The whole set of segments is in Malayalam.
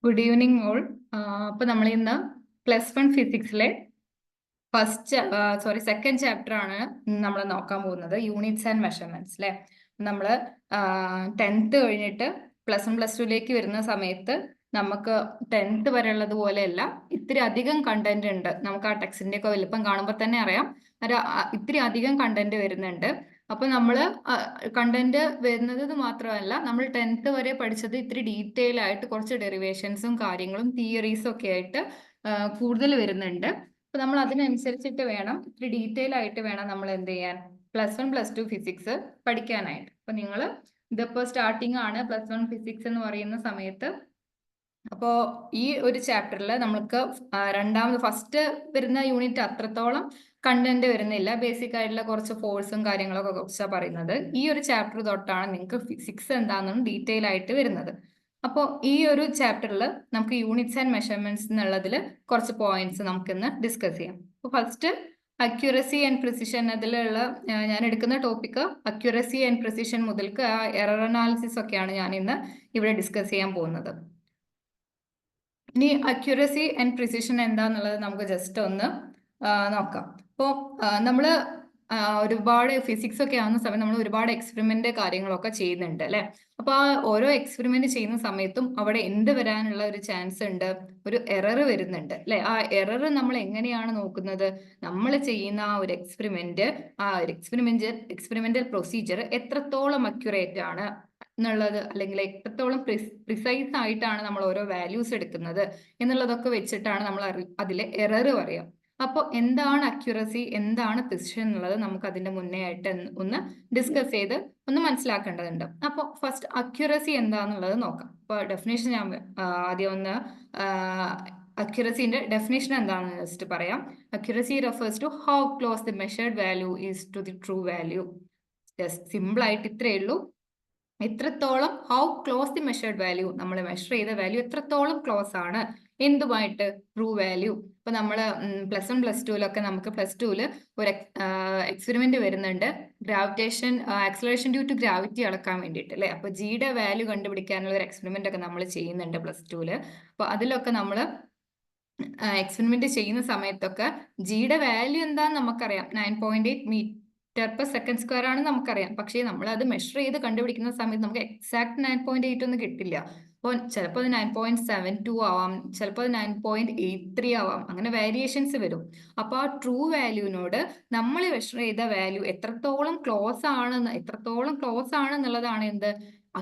Good evening all. അപ്പോൾ നമ്മൾ ഇന്ന് +1 ഫിസിക്സിലെ സെക്കൻഡ് ചാപ്റ്റർ ആണ് നമ്മൾ നോക്കാൻ പോകുന്നത്, യൂണിറ്റ്സ് ആൻഡ് മെഷർമെന്റ്സ് അല്ലേ. നമ്മൾ 10th കഴിഞ്ഞിട്ട് +1 +2ലേക്ക് വരുന്ന സമയത്ത് നമുക്ക് 10th വരെയുള്ളത് പോലെയല്ല, ഇത്തിരി അധികം കണ്ടന്റ് ഉണ്ട്. നമുക്ക് ആ ടെക്സ്റ്റിന്റെ ഒക്കെ വലിപ്പം കാണുമ്പോൾ തന്നെ അറിയാം, ഇത്തിരി അധികം കണ്ടന്റ് വരുന്നുണ്ട്. അപ്പൊ നമ്മൾ കണ്ടന്റ് വരുന്നത് മാത്രമല്ല, നമ്മൾ 10th വരെ പഠിച്ചത് ഇത്തിരി ഡീറ്റെയിൽ ആയിട്ട് കുറച്ച് ഡെറിവേഷൻസും കാര്യങ്ങളും തിയറീസും ഒക്കെ ആയിട്ട് കൂടുതൽ വരുന്നുണ്ട്. അപ്പൊ നമ്മൾ അതിനനുസരിച്ചിട്ട് വേണം, ഇത്തിരി ഡീറ്റെയിൽ ആയിട്ട് വേണം നമ്മൾ എന്ത് ചെയ്യാൻ, +1 +2 ഫിസിക്സ് പഠിക്കാനായിട്ട്. അപ്പൊ നിങ്ങൾ ഇതിപ്പോ സ്റ്റാർട്ടിങ് ആണ് +1 ഫിസിക്സ് എന്ന് പറയുന്ന സമയത്ത്. അപ്പോൾ ഈ ഒരു ചാപ്റ്ററിൽ നമുക്ക് ഫസ്റ്റ് വരുന്ന യൂണിറ്റ് അത്രത്തോളം കണ്ടന്റ് വരുന്നില്ല. ബേസിക് ആയിട്ടുള്ള കുറച്ച് ഫോഴ്സും കാര്യങ്ങളൊക്കെ കുറിച്ചാണ് പറയുന്നത്. ഈ ഒരു ചാപ്റ്റർ തൊട്ടാണ് നിങ്ങൾക്ക് ഫിസിക്സ് എന്താണെന്നും ഡീറ്റെയിൽ ആയിട്ട് വരുന്നത്. അപ്പോൾ ഈ ഒരു ചാപ്റ്ററിൽ നമുക്ക് യൂണിറ്റ്സ് ആൻഡ് മെഷർമെന്റ്സ് എന്നുള്ളതിൽ കുറച്ച് പോയിന്റ്സ് നമുക്കിന്ന് ഡിസ്കസ് ചെയ്യാം. അപ്പോൾ ഫസ്റ്റ് അക്യുറസി ആൻഡ് പ്രിസിഷൻ. അതിലുള്ള ഞാൻ എടുക്കുന്ന ടോപ്പിക് അക്യുറസി ആൻഡ് പ്രിസിഷൻ മുതൽക്ക് എറർ അനാലിസിസ് ഒക്കെയാണ് ഞാൻ ഇന്ന് ഇവിടെ ഡിസ്കസ് ചെയ്യാൻ പോകുന്നത്. ഇനി അക്യുറസി ആൻഡ് പ്രിസിഷൻ എന്താന്നുള്ളത് നമുക്ക് ജസ്റ്റ് ഒന്ന് നോക്കാം. അപ്പോൾ നമ്മൾ ഒരുപാട് ഫിസിക്സ് ഒക്കെ ആവുന്ന സമയത്ത് നമ്മൾ ഒരുപാട് എക്സ്പെരിമെന്റ് കാര്യങ്ങളൊക്കെ ചെയ്യുന്നുണ്ട് അല്ലെ. അപ്പൊ ആ ഓരോ എക്സ്പെരിമെന്റ് ചെയ്യുന്ന സമയത്തും അവിടെ എന്ത് വരാനുള്ള ഒരു ചാൻസ് ഉണ്ട്, ഒരു എറർ വരുന്നുണ്ട് അല്ലെ. ആ എറർ നമ്മൾ എങ്ങനെയാണ് നോക്കുന്നത്, നമ്മൾ ചെയ്യുന്ന ആ ഒരു എക്സ്പെരിമെന്റൽ പ്രൊസീജിയർ എത്രത്തോളം അക്യുറേറ്റ് ആണ് എന്നുള്ളത്, അല്ലെങ്കിൽ എത്രത്തോളം പ്രിസൈസ് ആയിട്ടാണ് നമ്മൾ ഓരോ വാല്യൂസ് എടുക്കുന്നത് എന്നുള്ളതൊക്കെ വെച്ചിട്ടാണ് നമ്മൾ അതിലെ എറർ പറയാം. അപ്പോൾ എന്താണ് അക്യുറസി, എന്താണ് പ്രിസിഷൻ എന്നുള്ളത് നമുക്ക് അതിന്റെ മുന്നേ ആയിട്ട് ഒന്ന് ഡിസ്കസ് ചെയ്ത് ഒന്ന് മനസ്സിലാക്കേണ്ടതുണ്ട്. അപ്പോൾ ഫസ്റ്റ് അക്യുറസി എന്താന്നുള്ളത് നോക്കാം. അപ്പോൾ ഡെഫിനേഷൻ ഞാൻ ആദ്യം ഒന്ന് അക്യുറസിന്റെ ഡെഫിനേഷൻ എന്താണെന്ന് ജസ്റ്റ് പറയാം. Accuracy refers to how close the measured value is to the true value. Just simple ആയിട്ട് ഇത്രയേ ഉള്ളൂ. എത്രത്തോളം, how close the measured value, നമ്മൾ മെഷർ ചെയ്ത വാല്യൂ എത്രത്തോളം ക്ലോസ് ആണ് എന്തുമായിട്ട്, ട്രൂ വാല്യൂ. ഇപ്പൊ നമ്മൾ +1 +2 നമുക്ക് +2 ഒരു എക്സ്പെരിമെന്റ് വരുന്നുണ്ട്, gravitation acceleration due to gravity അളക്കാൻ വേണ്ടിയിട്ട് അല്ലെ. അപ്പൊ ജിയുടെ വാല്യൂ കണ്ടുപിടിക്കാനുള്ള ഒരു എക്സ്പെരിമെന്റ് ഒക്കെ നമ്മൾ ചെയ്യുന്നുണ്ട് +2. അപ്പൊ അതിലൊക്കെ നമ്മൾ എക്സ്പെരിമെന്റ് ചെയ്യുന്ന സമയത്തൊക്കെ ജിയുടെ വാല്യൂ എന്താന്ന് നമുക്കറിയാം, 9.8 മീറ്റർ/സെക്കൻഡ് ആണ് നമുക്കറിയാം. പക്ഷേ നമ്മൾ അത് മെഷർ ചെയ്ത് കണ്ടുപിടിക്കുന്ന സമയത്ത് നമുക്ക് എക്സാക്ട് 9.8 ഒന്നും കിട്ടില്ല. അപ്പോൾ ചിലപ്പോൾ അത് 9.72 ആവാം, ചിലപ്പോൾ അത് 9.83 ആവാം, അങ്ങനെ വേരിയേഷൻസ് വരും. അപ്പൊ ആ ട്രൂ വാല്യൂവിനോട് നമ്മൾ മെഷർ ചെയ്ത വാല്യൂ എത്രത്തോളം ക്ലോസ് ആണ് എന്നുള്ളതാണ് എന്ത്,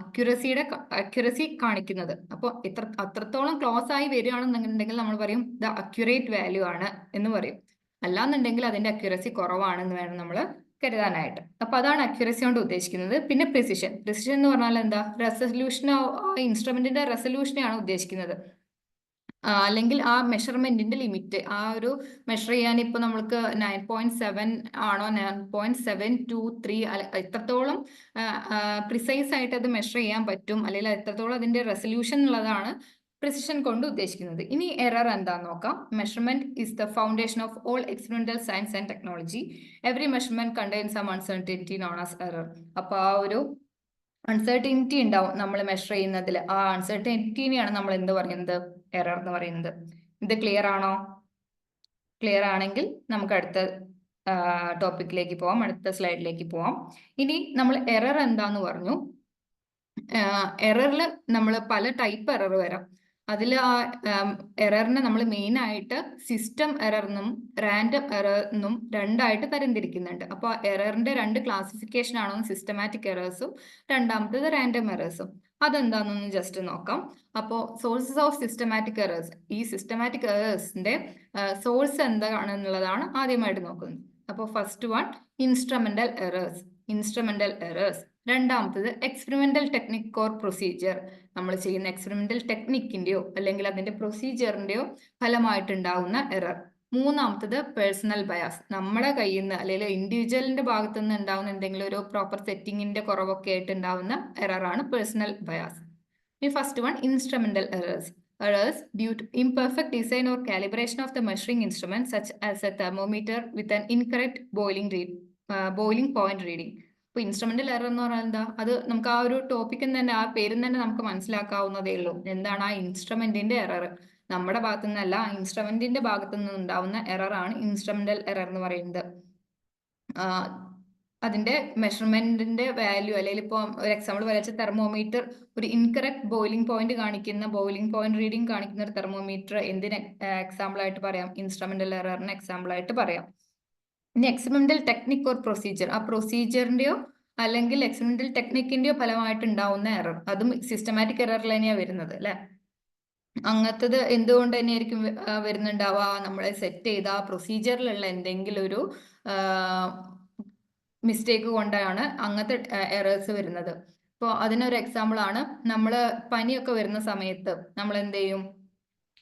അക്യുറസി കാണിക്കുന്നത്. അപ്പോൾ അത്രത്തോളം ക്ലോസ് ആയി വരികയാണെന്നുണ്ടെങ്കിൽ നമ്മൾ പറയും ദ അക്യുറേറ്റ് വാല്യൂ ആണ് എന്ന് പറയും. അല്ലാന്നുണ്ടെങ്കിൽ അതിന്റെ അക്യുറസി കുറവാണെന്ന് വേണം നമ്മൾ കരുതാനായിട്ട്. അപ്പൊ അതാണ് അക്യുറസി കൊണ്ട് ഉദ്ദേശിക്കുന്നത്. പിന്നെ പ്രിസിഷൻ എന്ന് പറഞ്ഞാൽ എന്താ, റെസൊല്യൂഷൻ, ഇൻസ്ട്രുമെന്റിന്റെ റെസൊല്യൂഷനെയാണ് ഉദ്ദേശിക്കുന്നത്. അല്ലെങ്കിൽ ആ മെഷർമെന്റിന്റെ ലിമിറ്റ്, ആ ഒരു മെഷർ ചെയ്യാൻ ഇപ്പൊ നമ്മൾക്ക് 9.7 ആണോ 9.723 എത്രത്തോളം പ്രിസൈസ് ആയിട്ട് അത് മെഷർ ചെയ്യാൻ പറ്റും, അല്ലെങ്കിൽ എത്രത്തോളം അതിന്റെ റെസൊല്യൂഷൻ ഉള്ളതാണ് പ്രിസിഷൻ കൊണ്ട് ഉദ്ദേശിക്കുന്നത്. ഇനി എറർ എന്താന്ന് നോക്കാം. Measurement is the foundation of all experimental science and technology. Every measurement contains some uncertainty known as error. അപ്പൊ ആ ഒരു അൺസർട്ടനിറ്റി ഉണ്ടാവും നമ്മൾ മെഷർ ചെയ്യുന്നതിൽ. ആ അൺസർട്ടനിറ്റിനെയാണ് നമ്മൾ എന്ത് പറയുന്നത്, എറർ എന്ന് പറയുന്നത്. ഇത് ക്ലിയർ ആണോ? ക്ലിയർ ആണെങ്കിൽ നമുക്ക് അടുത്ത ടോപ്പിക്കിലേക്ക് പോവാം, അടുത്ത സ്ലൈഡിലേക്ക് പോവാം. ഇനി നമ്മൾ എറർ എന്താന്ന് പറഞ്ഞു. എററിൽ നമ്മൾ പല ടൈപ്പ് എറർ വരാം. അതിൽ ആ എററിനെ നമ്മൾ മെയിൻ ആയിട്ട് സിസ്റ്റം എറർ എന്നും റാൻഡം എറർ എന്നും രണ്ടായിട്ട് തരംതിരിക്കുന്നുണ്ട്. അപ്പോൾ എററിന്റെ രണ്ട് ക്ലാസിഫിക്കേഷൻ ആണ്, സിസ്റ്റമാറ്റിക് എറേഴ്സും രണ്ടാമത്തേത് റാൻഡം എറേഴ്സും. അതെന്താണെന്ന് ജസ്റ്റ് നോക്കാം. അപ്പോൾ സോഴ്സസ് ഓഫ് സിസ്റ്റമാറ്റിക് എറേഴ്സ്, ഈ സിസ്റ്റമാറ്റിക് എറേഴ്സിന്റെ സോഴ്സ് എന്താണെന്നുള്ളതാണ് ആദ്യമായിട്ട് നോക്കുന്നത്. അപ്പോൾ ഫസ്റ്റ് വൺ ഇൻസ്ട്രുമെന്റൽ എറേഴ്സ്. രണ്ടാമത്തത് എക്സ്പെരിമെന്റൽ ടെക്നിക് ഓർ പ്രൊസീജിയർ, നമ്മൾ ചെയ്യുന്ന എക്സ്പെരിമെന്റൽ ടെക്നിക്കിന്റെയോ അല്ലെങ്കിൽ അതിന്റെ പ്രൊസീജിയറിന്റെയോ ഫലമായിട്ടുണ്ടാവുന്ന എറർ. മൂന്നാമത്തത് പേഴ്സണൽ ബയാസ്, നമ്മുടെ കയ്യിൽ നിന്ന് അല്ലെങ്കിൽ ഇൻഡിവിജ്വലിന്റെ ഭാഗത്തു നിന്ന് ഉണ്ടാവുന്ന എന്തെങ്കിലും ഒരു പ്രോപ്പർ സെറ്റിങ്ങിന്റെ കുറവൊക്കെ ആയിട്ട് ഉണ്ടാവുന്ന എററാണ് പേഴ്സണൽ ബയാസ്. ഈ first one instrumental errors due to imperfect design or calibration of the measuring instrument, such as a thermometer with an incorrect boiling point reading. ഇപ്പൊ ഇൻസ്ട്രുമെന്റൽ എറർ എന്ന് പറഞ്ഞാൽ എന്താ, അത് നമുക്ക് ആ ഒരു ടോപ്പിക്കിൽ തന്നെ ആ പേരിൽ തന്നെ നമുക്ക് മനസ്സിലാക്കാവുന്നതേ ഉള്ളൂ. എന്താണ് ആ ഇൻസ്ട്രുമെന്റിന്റെ എറർ, നമ്മുടെ ഭാഗത്തു നിന്നല്ല, ഇൻസ്ട്രുമെന്റിന്റെ ഭാഗത്തു നിന്ന് ഉണ്ടാവുന്ന എറർ ആണ് ഇൻസ്ട്രുമെന്റൽ എറർ എന്ന് പറയുന്നത്. അതിന്റെ മെഷർമെന്റിന്റെ വാല്യൂ, അല്ലെങ്കിൽ ഇപ്പോൾ ഒരു എക്സാമ്പിൾ വരച്ച തെർമോമീറ്റർ ഒരു ഇൻകറക്റ്റ് ബോയിലിംഗ് പോയിന്റ് കാണിക്കുന്ന, ബോയിലിംഗ് പോയിന്റ് റീഡിംഗ് കാണിക്കുന്ന ഒരു തെർമോമീറ്റർ എന്തിന് എക്സാമ്പിൾ ആയിട്ട് പറയാം, ഇൻസ്ട്രുമെന്റൽ എററിന് എക്സാമ്പിൾ ആയിട്ട് പറയാം. ഇനി എക്സ്പെരിമെന്റൽ ടെക്നിക് ഓർ പ്രൊസീജിയർ, ആ പ്രൊസീജിയറിന്റെയോ അല്ലെങ്കിൽ എക്സ്പെരിമെന്റൽ ടെക്നിക്കിന്റെയോ ഫലമായിട്ട് ഉണ്ടാവുന്ന എറർ, അതും സിസ്റ്റമാറ്റിക് എററിൽ തന്നെയാണ് വരുന്നത് അല്ലെ. അങ്ങനത്തത് എന്തുകൊണ്ട് തന്നെയായിരിക്കും വരുന്നുണ്ടാവുക, നമ്മളെ സെറ്റ് ചെയ്ത ആ പ്രൊസീജിയറിലുള്ള എന്തെങ്കിലും ഒരു മിസ്റ്റേക്ക് കൊണ്ടാണ് അങ്ങനത്തെ എറേഴ്സ് വരുന്നത്. ഇപ്പോൾ അതിനൊരു എക്സാമ്പിൾ ആണ്, നമ്മൾ പനിയൊക്കെ വരുന്ന സമയത്ത് നമ്മൾ എന്ത് ചെയ്യും,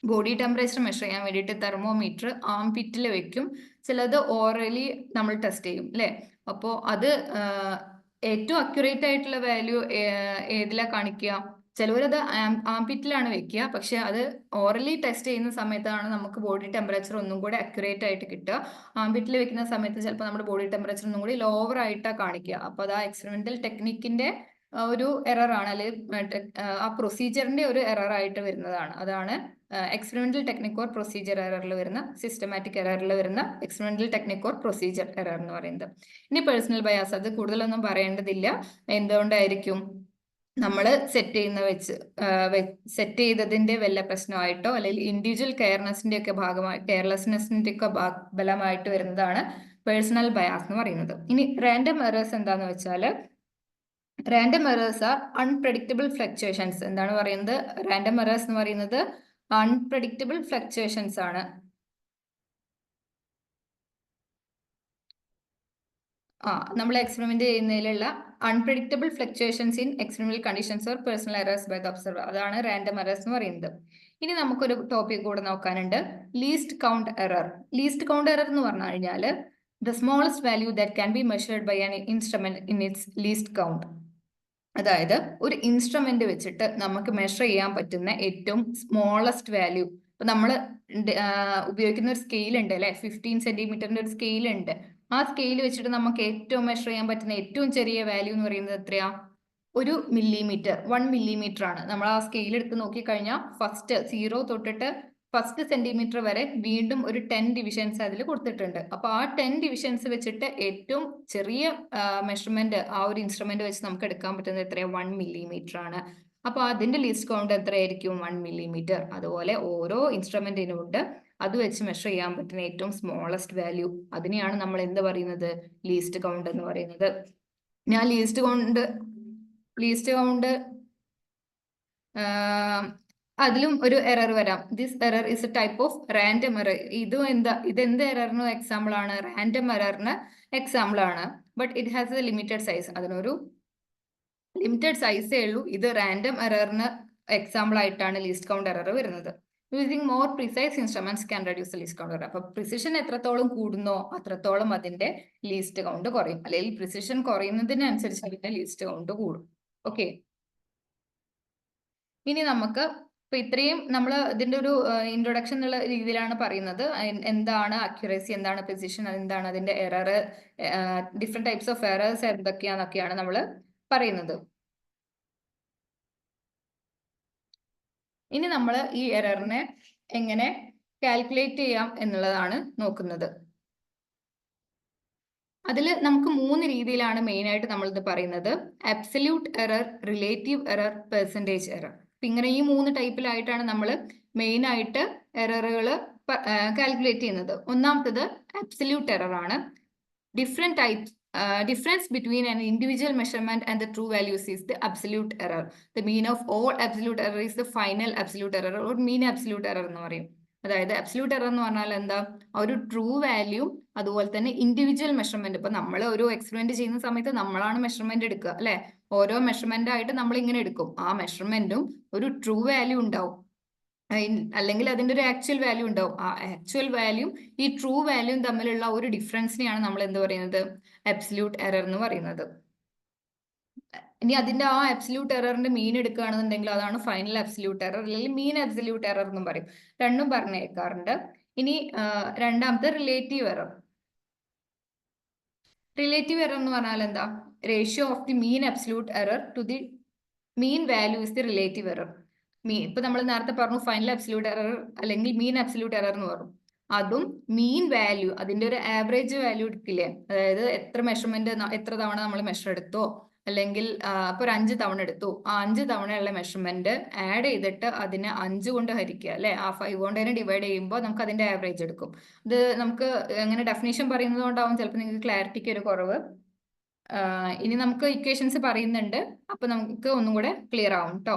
ബോഡി ടെമ്പറേച്ചർ മെഷർ ചെയ്യാൻ വേണ്ടിയിട്ട് തെർമോമീറ്റർ ആംപിറ്റിൽ വെക്കും, ചിലത് ഓറലി നമ്മൾ ടെസ്റ്റ് ചെയ്യും അല്ലേ. അപ്പോൾ അത് ഏറ്റവും അക്യുറേറ്റ് ആയിട്ടുള്ള വാല്യൂ ഏതിലാണ് കാണിക്കുക, ചിലവരത് ആംപിറ്റിലാണ് വെക്കുക, പക്ഷെ അത് ഓറലി ടെസ്റ്റ് ചെയ്യുന്ന സമയത്താണ് നമുക്ക് ബോഡി ടെമ്പറേച്ചർ ഒന്നും കൂടെ അക്യുറേറ്റ് ആയിട്ട് കിട്ടുക. ആംപിറ്റിൽ വെക്കുന്ന സമയത്ത് ചിലപ്പോൾ നമ്മുടെ ബോഡി ടെമ്പറേച്ചർ ഒന്നും കൂടി ലോവർ ആയിട്ടാണ് കാണിക്കുക. അപ്പോൾ അത് ആ എക്സ്പെരിമെന്റൽ ടെക്നിക്കിന്റെ ഒരു എറർ ആണ്, അല്ലെങ്കിൽ ആ പ്രൊസീജിയറിന്റെ ഒരു എറർ ആയിട്ട് വരുന്നതാണ്. അതാണ് എക്സ്പെരിമെന്റൽ ടെക്നിക് ഓർ പ്രൊസീജിയർ എററിൽ വരുന്ന, സിസ്റ്റമാറ്റിക് എററിൽ വരുന്ന experimental technique or procedure error എന്ന് പറയുന്നത്. ഇനി പേഴ്സണൽ ബയാസ്, അത് കൂടുതലൊന്നും പറയേണ്ടതില്ല. എന്തുകൊണ്ടായിരിക്കും, നമ്മൾ സെറ്റ് ചെയ്തതിന്റെ വല്ല പ്രശ്നമായിട്ടോ അല്ലെങ്കിൽ ഇൻഡിവിജ്വൽ കെയർനെസിന്റെ ഒക്കെ ഭാഗമായി, കെയർലെസ്നെസിന്റെ ഒക്കെ ഫലമായിട്ട് വരുന്നതാണ് പേഴ്സണൽ ബയാസ് എന്ന് പറയുന്നത്. ഇനി റാൻഡം എറേഴ്സ് എന്താന്ന് വെച്ചാൽ, random errors R unpredictable fluctuations. എന്താണ് പറയുന്നത്, റാൻഡം എറേഴ്സ് എന്ന് പറയുന്നത് അൺപ്രെഡിക്റ്റബിൾ ഫ്ലക്ച്വേഷൻസ് ആണ്. നമ്മൾ എക്സ്പെരിമെന്റ് ചെയ്യുന്നതിലുള്ള unpredictable fluctuations in experimental conditions or personal errors by the observer, അതാണ് റാൻഡം എറേഴ്സ് എന്ന് പറയുന്നത്. ഇനി നമുക്കൊരു ടോപ്പിക് കൂടെ നോക്കാനുണ്ട്, least count error. Least count error എന്ന് പറഞ്ഞു കഴിഞ്ഞാൽ the smallest value that can be measured by an instrument in its least count. അതായത് ഒരു ഇൻസ്ട്രുമെന്റ് വെച്ചിട്ട് നമുക്ക് മെഷർ ചെയ്യാൻ പറ്റുന്ന ഏറ്റവും സ്മോളസ്റ്റ് വാല്യൂ. ഇപ്പൊ നമ്മൾ ഉപയോഗിക്കുന്ന ഒരു സ്കെയിൽ ഉണ്ട് അല്ലെ, 15 സെന്റിമീറ്ററിന്റെ ഒരു സ്കെയിൽ ഉണ്ട്. ആ സ്കെയിൽ വെച്ചിട്ട് നമുക്ക് ഏറ്റവും മെഷർ ചെയ്യാൻ പറ്റുന്ന ഏറ്റവും ചെറിയ വാല്യൂ എന്ന് പറയുന്നത് എത്രയാ, 1 മില്ലിമീറ്റർ, 1 മില്ലിമീറ്റർ ആണ്. നമ്മൾ ആ സ്കെയിൽ എടുത്ത് നോക്കിക്കഴിഞ്ഞാൽ ഫസ്റ്റ് 0 തൊട്ടിട്ട് ഫസ്റ്റ് സെന്റിമീറ്റർ വരെ വീണ്ടും ഒരു 10 ഡിവിഷൻസ് അതിൽ കൊടുത്തിട്ടുണ്ട്. അപ്പൊ ആ 10 ഡിവിഷൻസ് വെച്ചിട്ട് ഏറ്റവും ചെറിയ മെഷർമെന്റ് ആ ഒരു ഇൻസ്ട്രുമെന്റ് വെച്ച് നമുക്ക് എടുക്കാൻ പറ്റുന്നത് എത്രയാണ്, 1 മില്ലിമീറ്റർ ആണ്. അപ്പൊ അതിന്റെ ലീസ്റ്റ് കൗണ്ട് എത്രയായിരിക്കും, 1 മില്ലിമീറ്റർ. അതുപോലെ ഓരോ ഇൻസ്ട്രുമെന്റിനും ഉണ്ട് അത് വെച്ച് മെഷർ ചെയ്യാൻ പറ്റുന്ന ഏറ്റവും സ്മോളസ്റ്റ് വാല്യൂ, അതിനെയാണ് നമ്മൾ എന്ത് പറയുന്നത്, ലീസ്റ്റ് കൗണ്ട് എന്ന് പറയുന്നത്. ഞാൻ ലീസ്റ്റ് കൗണ്ട് അതിലും ഒരു എറർ വരാം. This error is A type of random error. ഇതെന്ത് എററിന് എക്സാമ്പിൾ ആണ്, റാൻഡം എററിന് എക്സാമ്പിൾ ആണ്. But it has A limited size, അതിനൊരു ലിമിറ്റഡ് സൈസേ ഉള്ളൂ. ഇത് റാൻഡം എററിന് എക്സാമ്പിൾ ആയിട്ടാണ് ലീസ്റ്റ് കൗണ്ട് എറർ വരുന്നത്. Using more precise instruments can reduce least count error. അപ്പൊ പ്രിസിഷൻ എത്രത്തോളം കൂടുന്നോ അത്രത്തോളം അതിന്റെ ലീസ്റ്റ് കൗണ്ട് കുറയും, അല്ലെങ്കിൽ പ്രിസിഷൻ കുറയുന്നതിനനുസരിച്ച് അതിന്റെ ലീസ്റ്റ് കൗണ്ട് കൂടും. ഓക്കെ, ഇനി നമുക്ക് ഇപ്പൊ ഇത്രയും നമ്മൾ ഇതിന്റെ ഒരു ഇൻട്രൊഡക്ഷൻ എന്നുള്ള രീതിയിലാണ് പറയുന്നത്. എന്താണ് അക്യുറസി, എന്താണ് പ്രിസിഷൻ, എന്താണ് അതിന്റെ error, different types of errors എന്തൊക്കെയാന്നൊക്കെയാണ് നമ്മൾ പറയുന്നത്. ഇനി നമ്മൾ ഈ എററിനെ എങ്ങനെ കാൽക്കുലേറ്റ് ചെയ്യാം എന്നുള്ളതാണ് നോക്കുന്നത്. അതിൽ നമുക്ക് 3 രീതിയിലാണ് മെയിൻ ആയിട്ട് നമ്മൾ ഇത് പറയുന്നത്, absolute error, relative error, percentage error. ഇങ്ങനെ ഈ 3 ടൈപ്പിലായിട്ടാണ് നമ്മൾ മെയിൻ ആയിട്ട് എററുകൾ കാൽക്കുലേറ്റ് ചെയ്യുന്നത്. ഒന്നാമത്തത് അബ്സല്യൂട്ട് എറർ ആണ്. Difference between an individual measurement and the true values is the absolute error. The mean of all absolute error is the final absolute error or mean absolute error എന്ന് പറയും. അതായത് അബ്സല്യൂട്ട് എറർ എന്ന് പറഞ്ഞാൽ എന്താ, ഒരു ട്രൂ വാല്യൂ അതുപോലെ തന്നെ ഇൻഡിവിജ്വൽ മെഷർമെന്റ്. ഇപ്പൊ നമ്മൾ ഒരു എക്സ്പെരിമെന്റ് ചെയ്യുന്ന സമയത്ത് നമ്മളാണ് മെഷർമെന്റ് എടുക്കുക അല്ലെ, ഓരോ മെഷർമെന്റ് ആയിട്ട് നമ്മൾ ഇങ്ങനെ എടുക്കും. ആ മെഷർമെന്റും ഒരു ട്രൂ വാല്യൂ ഉണ്ടാവും, അല്ലെങ്കിൽ അതിന്റെ ഒരു ആക്ച്വൽ വാല്യൂ ഉണ്ടാവും. ആ ആക്ച്വൽ വാല്യൂ ഈ ട്രൂ വാല്യൂയും തമ്മിലുള്ള ഒരു ഡിഫറൻസിനെയാണ് നമ്മൾ എന്ത് പറയുന്നത്, അബ്സല്യൂട്ട് എറർ എന്ന് പറയുന്നത്. ഇനി അതിന്റെ ആ അബ്സല്യൂട്ട് എററിന്റെ മീൻ എടുക്കുകയാണെന്നുണ്ടെങ്കിൽ അതാണ് ഫൈനൽ അബ്സല്യൂട്ട് എറർ, അല്ലെങ്കിൽ മീൻ അബ്സല്യൂട്ട് എറർ എന്നും പറയും. രണ്ടും പറഞ്ഞേക്കാറുണ്ട്. ഇനി രണ്ടാമത്തെ റിലേറ്റീവ് എറർ. റിലേറ്റീവ് എറർ എന്ന് പറഞ്ഞാൽ എന്താ, ratio of the mean absolute error to the mean value is the relative error. ഇപ്പൊ നമ്മൾ നേരത്തെ പറഞ്ഞു ഫൈനൽ അബ്സല്യൂട്ട് എറർ അല്ലെങ്കിൽ മീൻ അബ്സല്യൂട്ട് എറർ എന്ന് പറഞ്ഞു. അതും മീൻ വാല്യൂ അതിന്റെ ഒരു ആവറേജ് വാല്യൂ എടുക്കില്ലേ, അതായത് എത്ര മെഷർമെന്റ് എത്ര തവണ നമ്മൾ മെഷർ എടുത്തോ, അല്ലെങ്കിൽ ഇപ്പൊ ഒരു 5 തവണ എടുത്തു, ആ 5 തവണയുള്ള മെഷർമെന്റ് ആഡ് ചെയ്തിട്ട് അതിനെ 5 കൊണ്ട് ഹരിക്കുക അല്ലെ, ആ 5 കൊണ്ട് തന്നെ ഡിവൈഡ് ചെയ്യുമ്പോൾ നമുക്ക് അതിന്റെ ആവറേജ് എടുക്കും. ഇത് നമുക്ക് എങ്ങനെ ഡെഫിനേഷൻ പറയുന്നത് കൊണ്ടാവും ചിലപ്പോൾ നിങ്ങൾക്ക് ക്ലാരിറ്റിക്ക് ഒരു കുറവ്. ഇനി നമുക്ക് ഇക്വേഷൻസ് പറയുന്നുണ്ട്, അപ്പൊ നമുക്ക് ഒന്നും കൂടെ ക്ലിയർ ആവും കേട്ടോ.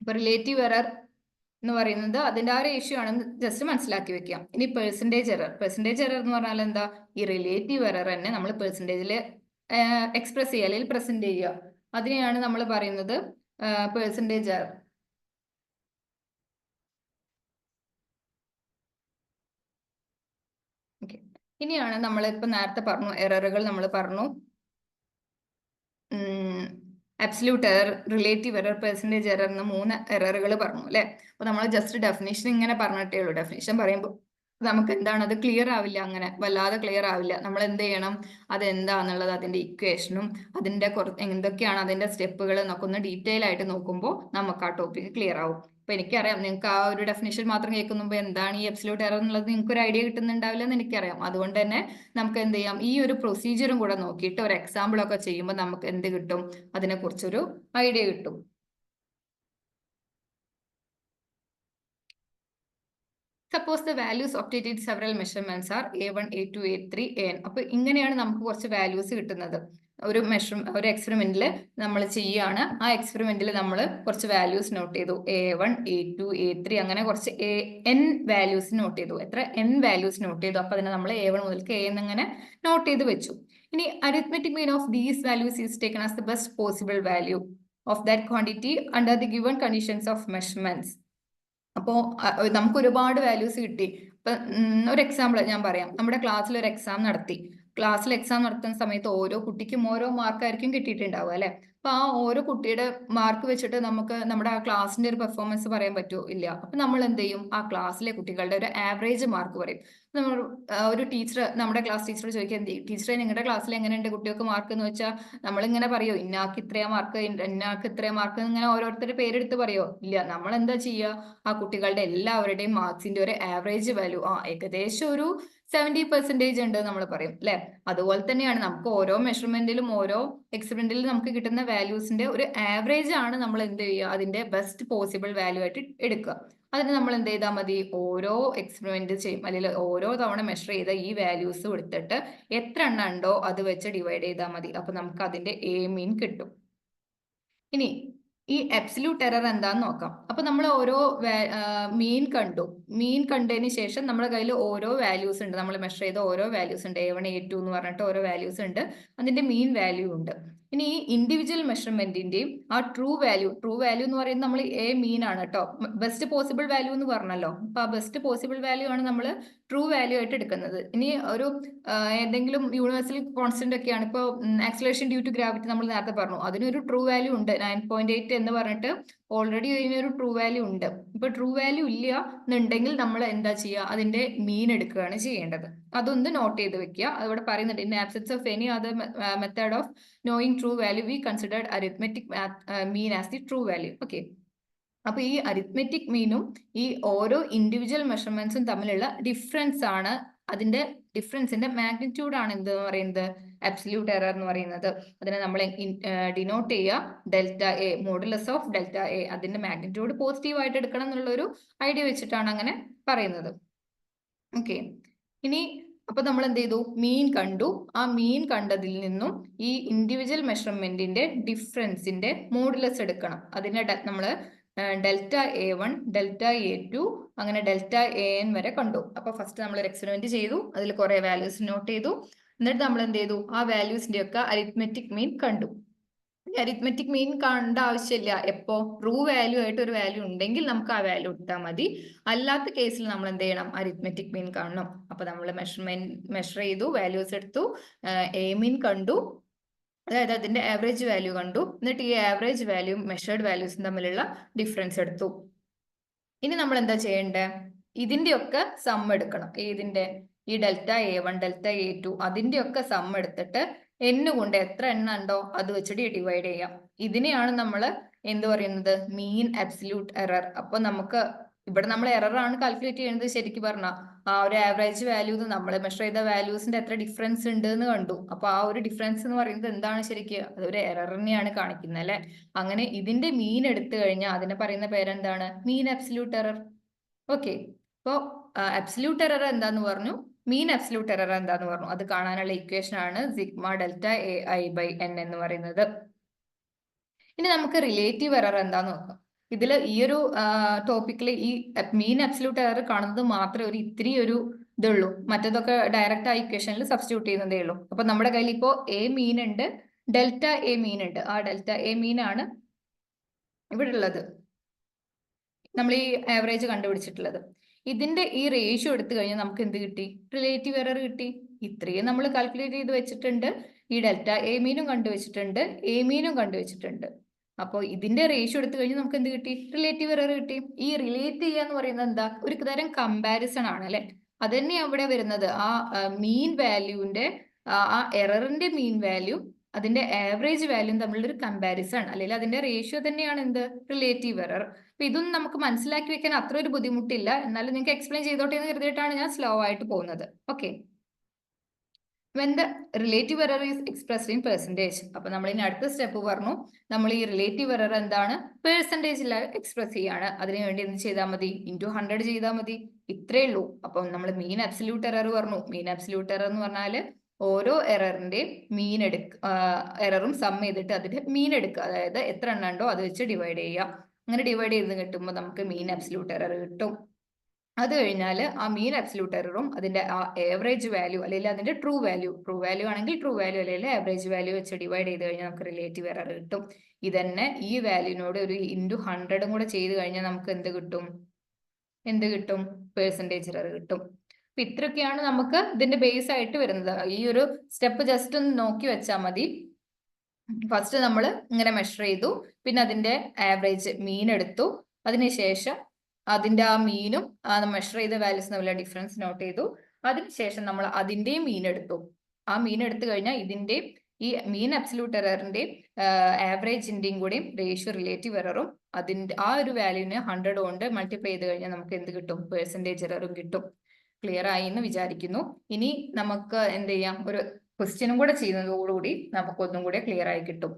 ഇപ്പൊ റിലേറ്റീവ് എറർ എന്ന് പറയുന്നത് അതിന്റെ ആ റേഷ്യോ ആണെന്ന് ജസ്റ്റ് മനസ്സിലാക്കി വെക്കാം. ഇനി പെർസെന്റേജ് എറർ എന്ന് പറഞ്ഞാൽ എന്താ, ഈ റിലേറ്റീവ് എറർ തന്നെ നമ്മൾ പെർസെന്റേജിൽ എക്സ്പ്രസ് ചെയ്യുക അല്ലെങ്കിൽ പ്രസന്റ് ചെയ്യുക, അതിനെയാണ് നമ്മൾ പറയുന്നത് പെർസെന്റേജ് എറർ. ഓക്കെ, ഇനിയാണ് നമ്മൾ ഇപ്പൊ നേരത്തെ പറഞ്ഞു എററുകൾ നമ്മൾ പറഞ്ഞു, absolute error, relative error, percentage error എന്ന് 3 എററുകൾ പറഞ്ഞു അല്ലെ. അപ്പൊ നമ്മൾ ജസ്റ്റ് ഡെഫിനേഷൻ ഇങ്ങനെ പറഞ്ഞിട്ടേ ഉള്ളൂ. ഡെഫിനേഷൻ പറയുമ്പോൾ നമുക്ക് എന്താണ് അത് ക്ലിയർ ആവില്ല, അങ്ങനെ വല്ലാതെ ക്ലിയർ ആവില്ല. നമ്മൾ എന്ത് ചെയ്യണം, അതെന്താന്നുള്ളത് അതിന്റെ ഇക്വേഷനും അതിന്റെ എന്തൊക്കെയാണ് അതിന്റെ സ്റ്റെപ്പുകൾ എന്നൊക്കെ ഒന്ന് ഡീറ്റെയിൽ ആയിട്ട് നോക്കുമ്പോൾ നമുക്ക് ആ ടോപ്പിക് ക്ലിയർ ആവും. അപ്പൊ എനിക്കറിയാം നിങ്ങൾക്ക് ആ ഒരു ഡെഫിനേഷൻ മാത്രം കേൾക്കുമ്പോൾ എന്താണ് ഈ അബ്സല്യൂട്ട് എറർ എന്നുള്ളത് നിങ്ങൾക്ക് ഒരു ഐഡിയ കിട്ടുന്നുണ്ടാവില്ല എന്ന് എനിക്കറിയാം. അതുകൊണ്ട് തന്നെ നമുക്ക് എന്ത് ചെയ്യാം, ഈ ഒരു പ്രൊസീജിയറും കൂടെ നോക്കിയിട്ട് ഒരു എക്സാമ്പിൾ ഒക്കെ ചെയ്യുമ്പോൾ നമുക്ക് എന്ത് കിട്ടും, അതിനെ കുറിച്ചൊരു ഐഡിയ കിട്ടും. Suppose the values obtained in several measurements are A1, A2, A3, AN. അപ്പൊ ഇങ്ങനെയാണ് നമുക്ക് കുറച്ച് വാല്യൂസ് കിട്ടുന്നത്. ഒരു എക്സ്പെരിമെന്റിൽ നമ്മൾ ചെയ്യുകയാണ്, ആ എക്സ്പെരിമെന്റിൽ നമ്മൾ കുറച്ച് വാല്യൂസ് നോട്ട് ചെയ്തു, A1, A2, A3 അങ്ങനെ കുറച്ച് N വാല്യൂസ് നോട്ട് ചെയ്തു. എത്ര N വാല്യൂസ് നോട്ട് ചെയ്തു. അപ്പൊ അതിനെ നമ്മൾ A1 മുതൽക്ക് A എന്നിങ്ങനെ നോട്ട് ചെയ്ത് വെച്ചു. ഇനി arithmetic mean of these values is taken as the best possible value of that quantity under the given conditions of measurements. അപ്പോ നമുക്ക് ഒരുപാട് വാല്യൂസ് കിട്ടി. ഇപ്പൊ ഒരു എക്സാമ്പിൾ ഞാൻ പറയാം. നമ്മുടെ ക്ലാസ്സിൽ ഒരു എക്സാം നടത്തി. ക്ലാസ്സിൽ എക്സാം നടത്തുന്ന സമയത്ത് ഓരോ കുട്ടിക്കും ഓരോ മാർക്കായിരിക്കും കിട്ടിയിട്ടുണ്ടാവുക അല്ലെ. അപ്പൊ ആ ഓരോ കുട്ടിയുടെ മാർക്ക് വെച്ചിട്ട് നമുക്ക് നമ്മുടെ ആ ക്ലാസ്സിന്റെ ഒരു പെർഫോമൻസ് പറയാൻ പറ്റുമോ? ഇല്ല. അപ്പൊ നമ്മൾ എന്ത് ചെയ്യും, ആ ക്ലാസ്സിലെ കുട്ടികളുടെ ഒരു ആവറേജ് മാർക്ക് പറയും. നമ്മൾ ഒരു ടീച്ചർ നമ്മുടെ ക്ലാസ് ടീച്ചറോട് ചോദിക്കുക, ടീച്ചറെ നിങ്ങളുടെ ക്ലാസ്സിൽ എങ്ങനെയുണ്ട് കുട്ടികൾക്ക് മാർക്ക് എന്ന് വെച്ചാൽ നമ്മളിങ്ങനെ പറയോ ഇന്നാൾക്ക് ഇത്രയാ മാർക്ക്, ഇന്നാൾക്ക് ഇത്രയാ മാർക്ക്, ഇങ്ങനെ ഓരോരുത്തരുടെ പേരെടുത്ത് പറയോ? ഇല്ല. നമ്മൾ എന്താ ചെയ്യുക, ആ കുട്ടികളുടെ എല്ലാവരുടെയും മാർക്സിന്റെ ഒരു ആവറേജ് വാല്യൂ ഏകദേശം ഒരു 70% ഉണ്ട് നമ്മൾ പറയും അല്ലെ. അതുപോലെ തന്നെയാണ് നമുക്ക് ഓരോ മെഷർമെന്റിലും ഓരോ എക്സ്പെരിമെന്റിലും നമുക്ക് കിട്ടുന്ന വാല്യൂസിന്റെ ഒരു ആവറേജ് ആണ് നമ്മൾ എന്ത് ചെയ്യുക, അതിന്റെ ബെസ്റ്റ് പോസിബിൾ വാല്യൂ ആയിട്ട് എടുക്കുക. അതിന് നമ്മൾ എന്ത് ചെയ്താൽ മതി, ഓരോ എക്സ്പെരിമെന്റ് ചെയ്യും അല്ലെങ്കിൽ ഓരോ തവണ മെഷർ ചെയ്ത ഈ വാല്യൂസ് എടുത്തിട്ട് എത്ര എണ്ണം ഉണ്ടോ അത് വെച്ച് ഡിവൈഡ് ചെയ്താൽ മതി. അപ്പൊ നമുക്ക് അതിന്റെ A മീൻ കിട്ടും. ഇനി ഈ അബ്സല്യൂട്ട് എറർ എന്താന്ന് നോക്കാം. അപ്പൊ നമ്മൾ ഓരോ മീൻ കണ്ടതിന് ശേഷം നമ്മുടെ കയ്യിൽ ഓരോ വാല്യൂസ് ഉണ്ട്, നമ്മൾ മെഷർ ചെയ്ത ഓരോ വാല്യൂസ് ഉണ്ട്, A1, A2 എന്ന് പറഞ്ഞിട്ട് ഓരോ വാല്യൂസ് ഉണ്ട്, അതിന്റെ മീൻ വാല്യൂ ഉണ്ട്. ഇനി ഈ ഇൻഡിവിജ്വൽ മെഷർമെന്റിന്റെയും ആ ട്രൂ വാല്യൂ എന്ന് പറയുന്നത് നമ്മൾ A മീൻ ആണ് കേട്ടോ, ബെസ്റ്റ് പോസിബിൾ വാല്യൂ എന്ന് പറഞ്ഞല്ലോ. അപ്പൊ ആ ബെസ്റ്റ് പോസിബിൾ വാല്യൂ ആണ് നമ്മൾ ട്രൂ വാല്യൂ ആയിട്ട് എടുക്കുന്നത്. ഇനി ഒരു ഏതെങ്കിലും യൂണിവേഴ്സൽ കോൺസ്റ്റന്റ് ഒക്കെയാണ്, ഇപ്പോൾ ആക്സിലറേഷൻ ഡ്യൂ ടു ഗ്രാവിറ്റി നമ്മൾ നേരത്തെ പറഞ്ഞു, അതിനൊരു ട്രൂ വാല്യൂ ഉണ്ട് 9.8 എന്ന് പറഞ്ഞിട്ട് ഓൾറെഡി അതിനൊരു ട്രൂ വാല്യൂ ഉണ്ട്. ഇപ്പൊ ട്രൂ വാല്യൂ ഇല്ല എന്നുണ്ടെങ്കിൽ നമ്മൾ എന്താ ചെയ്യുക, അതിന്റെ മീൻ എടുക്കുകയാണ് ചെയ്യേണ്ടത്. അതൊന്ന് നോട്ട് ചെയ്ത് വെക്കുക. അതോടെ പറയുന്നുണ്ട്, in absence of any other method of knowing true value we considered arithmetic mean as the true value. Okay, അപ്പൊ ഈ അരിത്മെറ്റിക് മീനും ഈ ഓരോ ഇൻഡിവിജ്വൽ മെഷർമെന്റ്സും തമ്മിലുള്ള ഡിഫറൻസ് ആണ്, അതിന്റെ ഡിഫറൻസിന്റെ മാഗ്നിറ്റ്യൂഡ് ആണ് എന്ത് പറയുന്നത്, അബ്സല്യൂട്ട് എറർ എന്ന് പറയുന്നത്. അതിനെ നമ്മൾ ഡിനോട്ട് ചെയ്യുക delta A, modulus of delta A. അതിന്റെ മാഗ്നിറ്റ്യൂഡ് പോസിറ്റീവ് ആയിട്ട് എടുക്കണം എന്നുള്ള ഒരു ഐഡിയ വെച്ചിട്ടാണ് അങ്ങനെ പറയുന്നത്. ഓക്കെ, ഇനി അപ്പൊ നമ്മൾ എന്ത് ചെയ്തു, മീൻ കണ്ടു. ആ മീൻ കണ്ടതിൽ നിന്നും ഈ ഇൻഡിവിജ്വൽ മെഷർമെന്റിന്റെ ഡിഫറൻസിന്റെ മോഡുലസ് എടുക്കണം. അതിനെ നമ്മള് ഡെൽറ്റ A1, ഡെൽറ്റ A2 അങ്ങനെ ഡെൽറ്റ AN വരെ കണ്ടു. അപ്പൊ ഫസ്റ്റ് നമ്മൾ ഒരു എക്സ്പെരിമെന്റ് ചെയ്തു, അതിൽ കുറെ വാല്യൂസ് നോട്ട് ചെയ്തു. എന്നിട്ട് നമ്മൾ എന്ത് ചെയ്തു, ആ വാല്യൂസിന്റെ ഒക്കെ അരിത്മെറ്റിക് മീൻ കണ്ടു. അരിത്മെറ്റിക് മീൻ കാണേണ്ട ആവശ്യമില്ല. എപ്പോ ട്രൂ വാല്യൂ ആയിട്ട് ഒരു വാല്യൂ ഉണ്ടെങ്കിൽ നമുക്ക് ആ വാല്യൂ എടുത്താൽ മതി. അല്ലാത്ത കേസിൽ നമ്മൾ എന്ത് ചെയ്യണം, അരിത്മെറ്റിക് മീൻ കാണണം. അപ്പൊ നമ്മൾ മെഷർ ചെയ്തു, വാല്യൂസ് എടുത്തു, A മീൻ കണ്ടു, അതായത് അതിന്റെ ആവറേജ് വാല്യൂ കണ്ടു. എന്നിട്ട് ഈ ആവറേജ് വാല്യൂ മെഷേർഡ് വാല്യൂസും തമ്മിലുള്ള ഡിഫറൻസ് എടുത്തു. ഇനി നമ്മൾ എന്താ ചെയ്യേണ്ടത്, ഇതിന്റെ ഒക്കെ സം എടുക്കണം. ഏതിന്റെ, ഈ ഡെൽറ്റ A1, ഡെൽറ്റ A2 അതിന്റെ ഒക്കെ സം എടുത്തിട്ട് n കൊണ്ട് എത്ര എണ്ണം ഉണ്ടോ അത് വെച്ചിട്ട് ഡിവൈഡ് ചെയ്യാം. ഇതിനെയാണ് നമ്മൾ എന്ത് പറയുന്നത്, മീൻ അബ്സല്യൂട്ട് എറർ. അപ്പൊ നമുക്ക് ഇവിടെ നമ്മൾ എറർ ആണ് കാൽക്കുലേറ്റ് ചെയ്യുന്നത്. ശരിക്കും പറഞ്ഞാൽ ആ ഒരു ആവറേജ് വാല്യൂ നമ്മൾ മെഷർ ചെയ്ത വാല്യൂസിന്റെ എത്ര ഡിഫറൻസ് ഉണ്ട് എന്ന് കണ്ടു. അപ്പൊ ആ ഒരു ഡിഫറൻസ് എന്ന് പറയുന്നത് എന്താണ്, ശരിക്കും അതൊരു എററിനെയാണ് കാണിക്കുന്നത് അല്ലെ. അങ്ങനെ ഇതിന്റെ മീൻ എടുത്തു കഴിഞ്ഞാൽ അതിനെ പറയുന്ന പേരെന്താണ്, മീൻ അബ്സല്യൂട്ട് എറർ. ഓക്കെ, അപ്പോ അബ്സല്യൂട്ട് എറർ എന്താന്ന് പറഞ്ഞു, മീൻ അബ്സല്യൂട്ട് എറർ എന്താന്ന് പറഞ്ഞു. അത് കാണാനുള്ള ഇക്വേഷൻ ആണ് sigma delta A I by N എന്ന് പറയുന്നത്. ഇനി നമുക്ക് റിലേറ്റീവ് എറർ എന്താന്ന് നോക്കാം. ഇതിൽ ഈ ഒരു ടോപ്പിക്കിൽ ഈ മീൻ അബ്സല്യൂട്ട് എറർ കാണുന്നത് മാത്രമേ ഒരു ഇത്തിരി ഒരു ഇതുള്ളൂ. മറ്റേതൊക്കെ ഡയറക്റ്റ് ആ ഇക്വേഷനിൽ സബ്സ്റ്റിറ്റ്യൂട്ട് ചെയ്യുന്നതേ ഉള്ളൂ. അപ്പൊ നമ്മുടെ കയ്യിൽ ഇപ്പോൾ എ മീൻ ഉണ്ട്, ഡെൽറ്റ എ മീൻ ഉണ്ട്. ആ ഡെൽറ്റ എ മീൻ ആണ് ഇവിടെ ഉള്ളത്, നമ്മൾ ഈ ആവറേജ് കണ്ടുപിടിച്ചിട്ടുള്ളത്. ഇതിന്റെ ഈ റേഷ്യോ എടുത്തു കഴിഞ്ഞാൽ നമുക്ക് എന്ത് കിട്ടി, റിലേറ്റീവ് എറർ കിട്ടി. ഇത്രയും നമ്മൾ കാൽക്കുലേറ്റ് ചെയ്ത് വെച്ചിട്ടുണ്ട്. ഈ ഡെൽറ്റ എ മീനും കണ്ടുവച്ചിട്ടുണ്ട്, എ മീനും കണ്ടുവച്ചിട്ടുണ്ട്. അപ്പോൾ ഇതിന്റെ റേഷ്യോ എടുത്തു കഴിഞ്ഞാൽ നമുക്ക് എന്ത് കിട്ടി, റിലേറ്റീവ് എറർ കിട്ടി. ഈ റിലേറ്റ് ചെയ്യുക എന്ന് പറയുന്നത് എന്താ, ഒരു തരം കമ്പാരിസൺ ആണ് അല്ലെ. അത് തന്നെയാണ് അവിടെ വരുന്നത്. ആ മീൻ വാല്യൂവിന്റെ ആ എററിന്റെ മീൻ വാല്യൂ അതിന്റെ ആവറേജ് വാല്യൂ തമ്മിലുള്ള ഒരു കമ്പാരിസൺ, അല്ലെങ്കിൽ അതിന്റെ റേഷ്യോ തന്നെയാണ് എന്ത്, റിലേറ്റീവ് എറർ. അപ്പൊ ഇതൊന്നും നമുക്ക് മനസ്സിലാക്കി വെക്കാൻ അത്ര ഒരു ബുദ്ധിമുട്ടില്ല. എന്നാലും നിങ്ങൾക്ക് എക്സ്പ്ലെയിൻ ചെയ്തോട്ടെ എന്ന് കരുതിയിട്ടാണ് ഞാൻ സ്ലോ ആയിട്ട് പോകുന്നത്. Okay, when the relative error is expressed in percentage. അപ്പൊ നമ്മൾ ഇനി അടുത്ത സ്റ്റെപ്പ് പറഞ്ഞു, നമ്മൾ ഈ റിലേറ്റീവ് എറർ എന്താണ്, പെർസെൻറ്റേജിൽ എക്സ്പ്രസ് ചെയ്യാണ്. അതിനു വേണ്ടി എന്ത് ചെയ്താൽ മതി, ഇൻറ്റു 100 ചെയ്താൽ മതി. ഇത്രേ ഉള്ളൂ. അപ്പം നമ്മൾ മീൻ അബ്സല്യൂട്ട് എറർ പറഞ്ഞു. മീൻ അബ്സല്യൂട്ട് എറർ എന്ന് പറഞ്ഞാൽ ഓരോ എററിന്റെ മീൻ എററും സം ചെയ്തിട്ട് അതിന്റെ മീൻ എടുക്കുക. അതായത് എത്ര എണ്ണം ഉണ്ടോ അത് വെച്ച് ഡിവൈഡ് ചെയ്യുക. അങ്ങനെ ഡിവൈഡ് ചെയ്ത് കിട്ടുമ്പോൾ നമുക്ക് മീൻ അബ്സല്യൂട്ട് എറർ കിട്ടും. അത് കഴിഞ്ഞാൽ ആ മീൻ അബ്സല്യൂട്ട് എററും അതിന്റെ ആ ആവറേജ് വാല്യൂ അല്ലെങ്കിൽ അതിന്റെ ട്രൂ വാല്യൂ ആണെങ്കിൽ ട്രൂ വാല്യൂ അല്ലെങ്കിൽ ആവറേജ് വാല്യൂ വെച്ച് ഡിവൈഡ് ചെയ്ത് കഴിഞ്ഞാൽ നമുക്ക് റിലേറ്റീവ് എറർ കിട്ടും. ഇതന്നെ ഈ വാല്യൂനോട് ഒരു ഇൻറ്റു 100 കൂടെ ചെയ്ത് കഴിഞ്ഞാൽ നമുക്ക് എന്ത് കിട്ടും, പെർസെൻറ്റേജ് എറർ കിട്ടും. അപ്പൊ ഇത്രയൊക്കെയാണ് നമുക്ക് ഇതിന്റെ ബേസ് ആയിട്ട് വരുന്നത്. ഈ ഒരു സ്റ്റെപ്പ് ജസ്റ്റ് ഒന്ന് നോക്കി വെച്ചാൽ മതി. ഫസ്റ്റ് നമ്മൾ ഇങ്ങനെ മെഷർ ചെയ്തു, പിന്നെ അതിന്റെ ആവറേജ് മീൻ എടുത്തു, അതിനുശേഷം അതിന്റെ ആ മീനും മെഷർ ചെയ്ത വാല്യൂസ് തമ്മിലുള്ള ഡിഫറൻസ് നോട്ട് ചെയ്തു. അതിനുശേഷം നമ്മൾ അതിന്റെയും മീൻ എടുത്തു. ആ മീൻ എടുത്തു കഴിഞ്ഞാൽ ഇതിന്റെയും ഈ മീൻ അബ്സല്യൂട്ട് എററിന്റെയും ആവറേജിന്റെയും കൂടെയും റേഷ്യോ റിലേറ്റീവ് എററും അതിന്റെ ആ ഒരു വാല്യൂവിനെ 100 കൊണ്ട് മൾട്ടിപ്ലൈ ചെയ്ത് കഴിഞ്ഞാൽ നമുക്ക് എന്ത് കിട്ടും, പെർസെൻറ്റേജ് എററും കിട്ടും. ക്ലിയർ ആയി എന്ന് വിചാരിക്കുന്നു. ഇനി നമുക്ക് എന്ത് ചെയ്യാം, ഒരു ക്വസ്റ്റ്യനും കൂടെ ചെയ്യുന്നതോടുകൂടി നമുക്കൊന്നും കൂടെ ക്ലിയർ ആയി കിട്ടും.